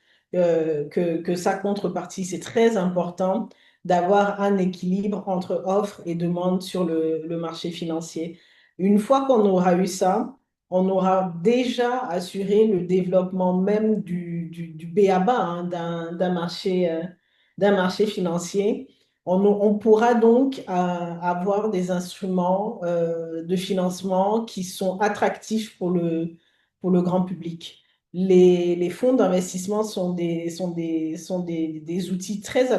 Speaker 5: sa contrepartie. C'est très important d'avoir un équilibre entre offre et demande sur le marché financier. Une fois qu'on aura eu ça, on aura déjà assuré le développement même du b.a.-ba hein, d'un marché financier. On pourra donc avoir des instruments de financement qui sont attractifs pour le grand public. Les fonds d'investissement sont des outils très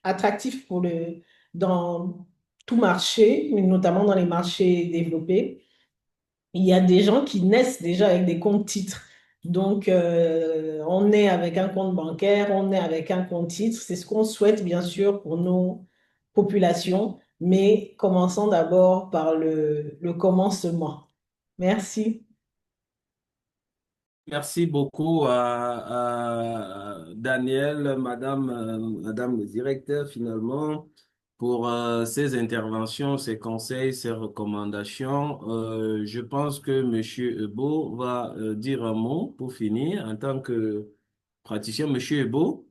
Speaker 5: attractifs dans tout marché, mais notamment dans les marchés développés. Il y a des gens qui naissent déjà avec des comptes titres. Donc, on est avec un compte bancaire, on est avec un compte titre. C'est ce qu'on souhaite, bien sûr, pour nos populations. Mais commençons d'abord par le commencement. Merci.
Speaker 6: Merci beaucoup à Daniel, madame le directeur, finalement. pour ces interventions, ces conseils, ces recommandations. Je pense que Monsieur Ebo va dire un mot pour finir en tant que praticien. Monsieur Ebo,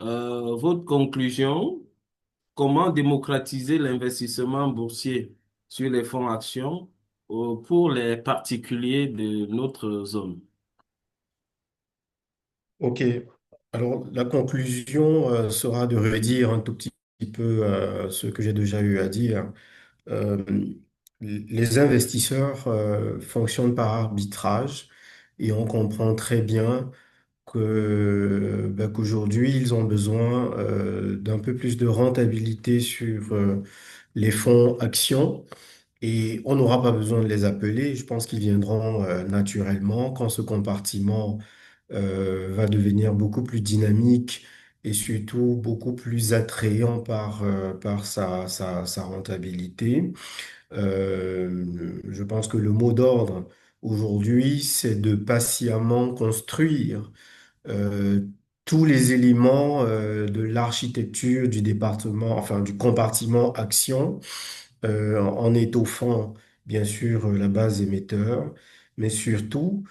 Speaker 6: votre conclusion, comment démocratiser l'investissement boursier sur les fonds actions pour les particuliers de notre zone?
Speaker 1: Ok. Alors, la conclusion sera de redire un tout petit peu ce que j'ai déjà eu à dire. Euh, les investisseurs fonctionnent par arbitrage et on comprend très bien qu'aujourd'hui, ils ont besoin d'un peu plus de rentabilité sur les fonds actions et on n'aura pas besoin de les appeler. Je pense qu'ils viendront naturellement quand ce compartiment va devenir beaucoup plus dynamique et surtout beaucoup plus attrayant par sa rentabilité. Je pense que le mot d'ordre aujourd'hui, c'est de patiemment construire euh, tous les éléments de l'architecture du département, enfin du compartiment action, en étoffant bien sûr la base émetteur, mais surtout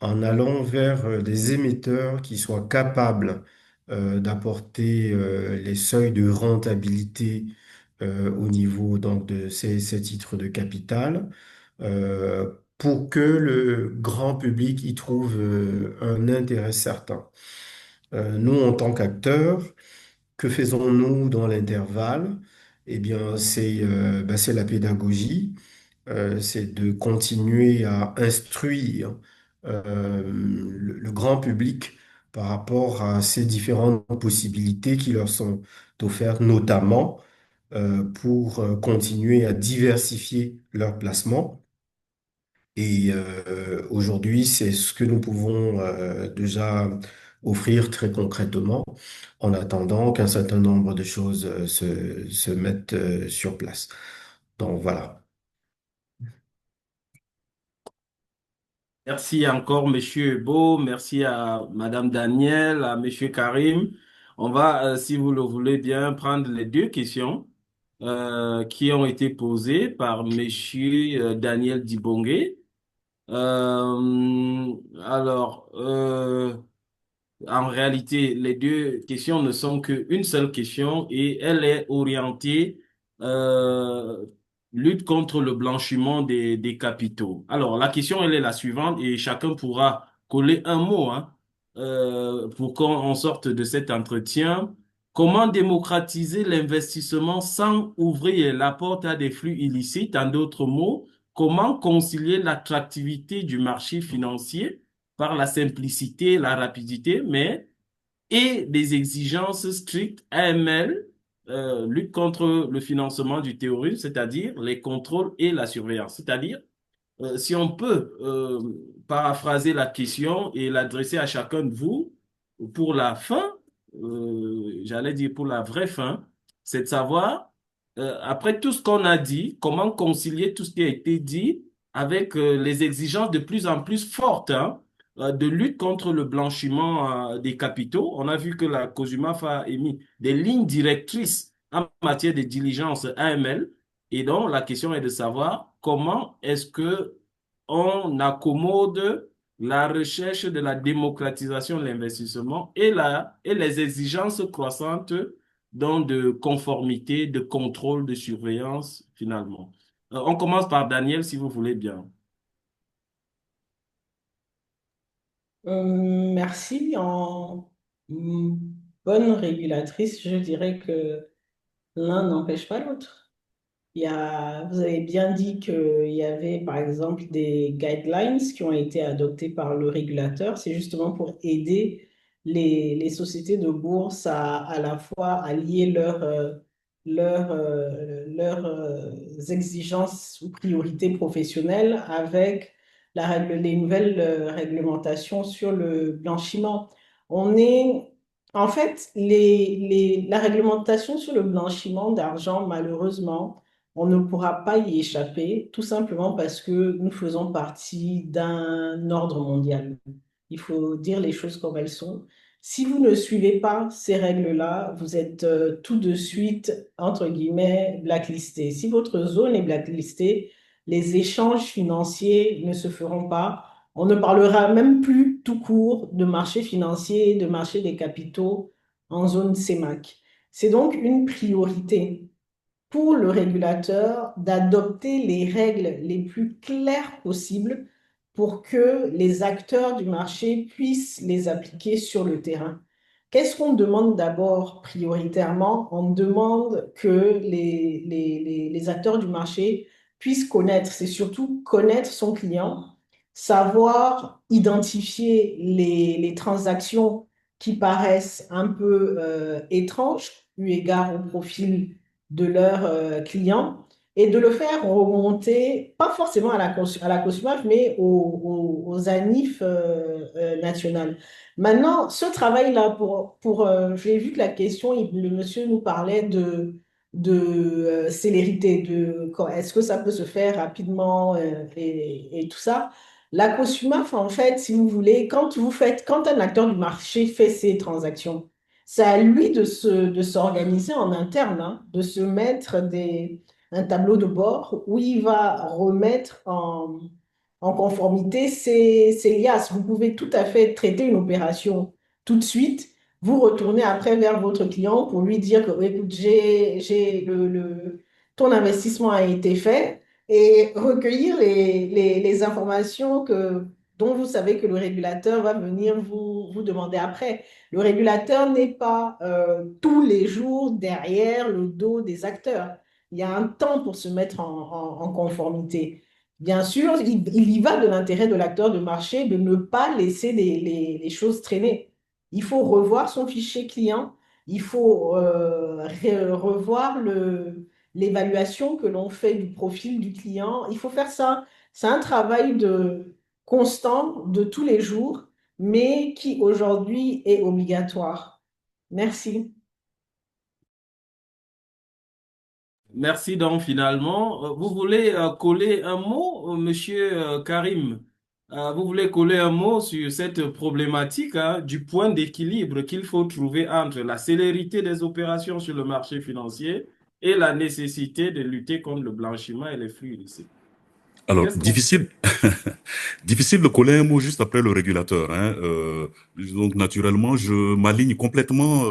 Speaker 1: en allant vers des émetteurs qui soient capables d'apporter les seuils de rentabilité au niveau donc de ces titres de capital pour que le grand public y trouve un intérêt certain. Nous, en tant qu'acteurs, que faisons-nous dans l'intervalle? Eh bien, c'est la pédagogie, c'est de continuer à instruire le grand public par rapport à ces différentes possibilités qui leur sont offertes, notamment pour continuer à diversifier leurs placements. Et aujourd'hui, c'est ce que nous pouvons déjà offrir très concrètement en attendant qu'un certain nombre de choses se mettent sur place. Donc voilà.
Speaker 6: Merci encore, Monsieur Beau. Merci à Madame Daniel, à Monsieur Karim. On va, si vous le voulez bien, prendre les deux questions qui ont été posées par Monsieur Daniel Dibongue. Alors, en réalité, les deux questions ne sont qu'une seule question et elle est orientée euh, lutte contre le blanchiment des capitaux. Alors, la question, elle est la suivante et chacun pourra coller un mot hein, pour qu'on sorte de cet entretien. Comment démocratiser l'investissement sans ouvrir la porte à des flux illicites? En d'autres mots, comment concilier l'attractivité du marché financier par la simplicité, la rapidité, mais et des exigences strictes AML, lutte contre le financement du terrorisme, c'est-à-dire les contrôles et la surveillance. C'est-à-dire, si on peut paraphraser la question et l'adresser à chacun de vous, pour la fin, j'allais dire pour la vraie fin, c'est de savoir, après tout ce qu'on a dit, comment concilier tout ce qui a été dit avec les exigences de plus en plus fortes hein, de lutte contre le blanchiment des capitaux. On a vu que la COSUMAF a émis des lignes directrices en matière de diligence AML. Et donc, la question est de savoir comment est-ce que on accommode la recherche de la démocratisation de l'investissement et les exigences croissantes donc de conformité, de contrôle, de surveillance finalement. On commence par Daniel, si vous voulez bien.
Speaker 5: Merci. En mm, bonne régulatrice, je dirais que l'un n'empêche pas l'autre. Vous avez bien dit qu'il y avait, par exemple, des guidelines qui ont été adoptés par le régulateur. C'est justement pour aider les sociétés de bourse à la fois à lier leurs exigences ou priorités professionnelles avec les nouvelles réglementations sur le blanchiment. On est, en fait, la réglementation sur le blanchiment d'argent, malheureusement, on ne pourra pas y échapper, tout simplement parce que nous faisons partie d'un ordre mondial. Il faut dire les choses comme elles sont. Si vous ne suivez pas ces règles-là, vous êtes tout de suite, entre guillemets, blacklisté. Si votre zone est blacklistée, les échanges financiers ne se feront pas. On ne parlera même plus tout court de marché financier, de marché des capitaux en zone CEMAC. C'est donc une priorité pour le régulateur d'adopter les règles les plus claires possibles pour que les acteurs du marché puissent les appliquer sur le terrain. Qu'est-ce qu'on demande d'abord prioritairement? On demande que les acteurs du marché puissent connaître, c'est surtout connaître son client, savoir identifier les transactions qui paraissent un peu étranges, eu égard au profil de leurs clients et de le faire remonter, pas forcément à la COSUMAF, mais aux ANIF nationales. Maintenant, ce travail-là, j'ai vu que la question, le monsieur nous parlait de célérité, est-ce que ça peut se faire rapidement et tout ça. La COSUMAF, en fait, si vous voulez, quand un acteur du marché fait ses transactions, c'est à lui de s'organiser en interne, hein, de se mettre un tableau de bord où il va remettre en conformité ses liasses. Vous pouvez tout à fait traiter une opération tout de suite, vous retournez après vers votre client pour lui dire que, écoute, ton investissement a été fait et recueillir les informations dont vous savez que le régulateur va venir vous demander après. Le régulateur n'est pas tous les jours derrière le dos des acteurs. Il y a un temps pour se mettre en conformité. Bien sûr, il y va de l'intérêt de l'acteur de marché de ne pas laisser les choses traîner. Il faut revoir son fichier client, il faut revoir l'évaluation que l'on fait du profil du client. Il faut faire ça. C'est un travail constant de tous les jours mais qui aujourd'hui est obligatoire. Merci.
Speaker 6: Merci donc finalement. Vous voulez coller un mot, Monsieur Karim? Vous voulez coller un mot sur cette problématique du point d'équilibre qu'il faut trouver entre la célérité des opérations sur le marché financier et la nécessité de lutter contre le blanchiment et les flux illicites.
Speaker 7: Alors,
Speaker 6: Qu'est-ce qu'on
Speaker 7: difficile, difficile de coller un mot juste après le régulateur, hein. Donc, naturellement, je m'aligne complètement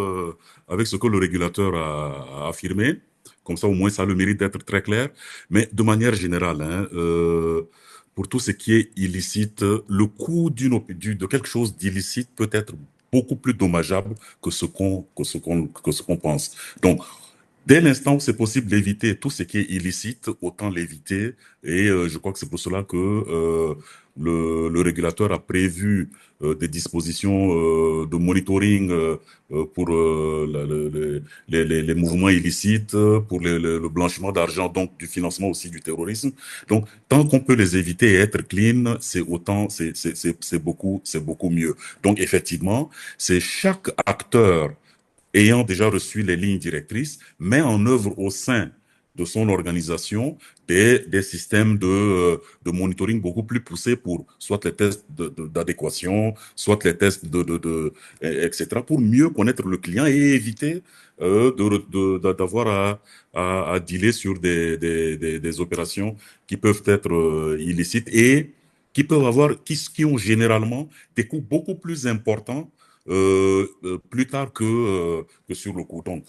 Speaker 7: avec ce que le régulateur a affirmé. Comme ça, au moins, ça a le mérite d'être très clair. Mais de manière générale, hein, pour tout ce qui est illicite, le coût de quelque chose d'illicite peut être beaucoup plus dommageable que ce qu'on pense. Donc, dès l'instant où c'est possible d'éviter tout ce qui est illicite, autant l'éviter. Et je crois que c'est pour cela que le régulateur a prévu des dispositions de monitoring pour les mouvements illicites, pour le blanchiment d'argent, donc du financement aussi du terrorisme. Donc, tant qu'on peut les éviter et être clean, c'est beaucoup mieux. Donc, effectivement, c'est chaque acteur ayant déjà reçu les lignes directrices, met en œuvre au sein de son organisation des systèmes de monitoring beaucoup plus poussés pour soit les tests d'adéquation, soit les tests etc., pour mieux connaître le client et éviter d'avoir à dealer sur des opérations qui peuvent être illicites et qui ont généralement des coûts beaucoup plus importants plus tard que sur le coup. Donc,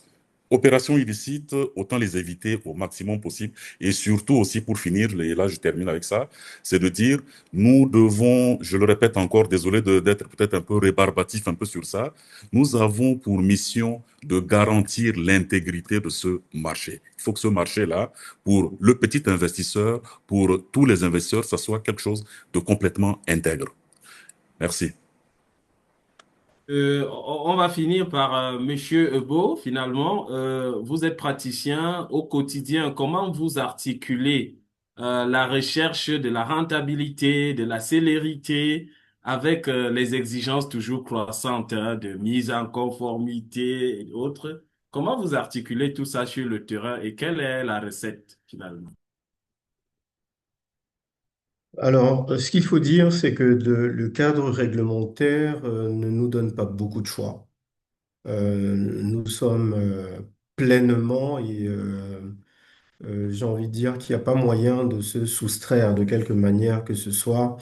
Speaker 7: opérations illicites, autant les éviter au maximum possible. Et surtout aussi, pour finir, et là je termine avec ça, c'est de dire, nous devons, je le répète encore, désolé d'être peut-être un peu rébarbatif un peu sur ça, nous avons pour mission de garantir l'intégrité de ce marché. Il faut que ce marché-là, pour le petit investisseur, pour tous les investisseurs, ça soit quelque chose de complètement intègre. Merci.
Speaker 6: On va finir par Monsieur Ebo, finalement. Vous êtes praticien au quotidien. Comment vous articulez la recherche de la rentabilité, de la célérité, avec les exigences toujours croissantes de mise en conformité et autres? Comment vous articulez tout ça sur le terrain et quelle est la recette finalement?
Speaker 1: Alors, ce qu'il faut dire, c'est que le cadre réglementaire ne nous donne pas beaucoup de choix. Nous sommes pleinement et j'ai envie de dire qu'il n'y a pas moyen de se soustraire de quelque manière que ce soit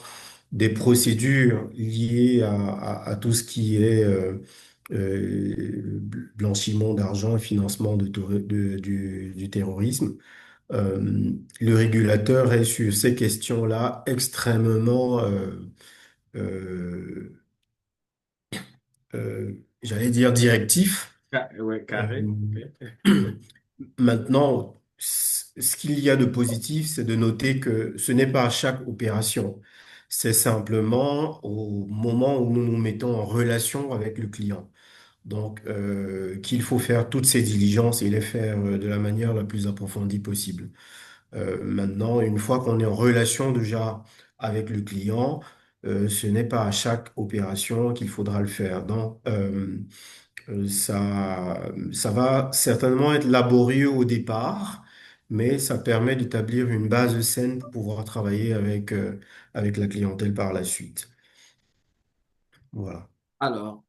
Speaker 1: des procédures liées à tout ce qui est blanchiment d'argent et financement du terrorisme. Le régulateur est sur ces questions-là extrêmement, euh, j'allais dire, directif.
Speaker 6: Ouais, carré.
Speaker 1: Euh,
Speaker 6: Ok.
Speaker 1: Maintenant, ce qu'il y a de positif, c'est de noter que ce n'est pas à chaque opération. C'est simplement au moment où nous nous mettons en relation avec le client. Donc, qu'il faut faire toutes ces diligences et les faire de la manière la plus approfondie possible. Maintenant, une fois qu'on est en relation déjà avec le client, ce n'est pas à chaque opération qu'il faudra le faire. Donc, ça va certainement être laborieux au départ, mais ça permet d'établir une base saine pour pouvoir travailler avec la clientèle par la suite. Voilà.
Speaker 6: Alors,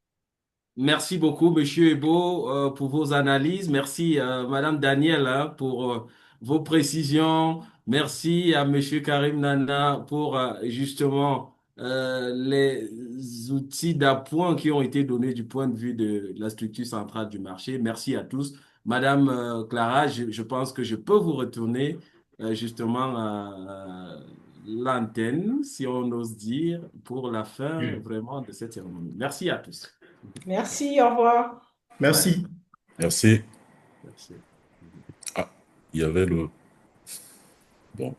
Speaker 6: merci beaucoup, Monsieur Ebo, pour vos analyses. Merci, Madame Danielle, hein, pour vos précisions. Merci à Monsieur Karim Nana pour justement les outils d'appoint qui ont été donnés du point de vue de la structure centrale du marché. Merci à tous. Madame Clara, je pense que je peux vous retourner justement l'antenne, si on ose dire, pour la fin vraiment de cette cérémonie. Merci à tous.
Speaker 5: Merci, au revoir.
Speaker 6: Ouais,
Speaker 1: Merci.
Speaker 7: Merci.
Speaker 6: merci.
Speaker 7: Ah, il y avait le... Bon.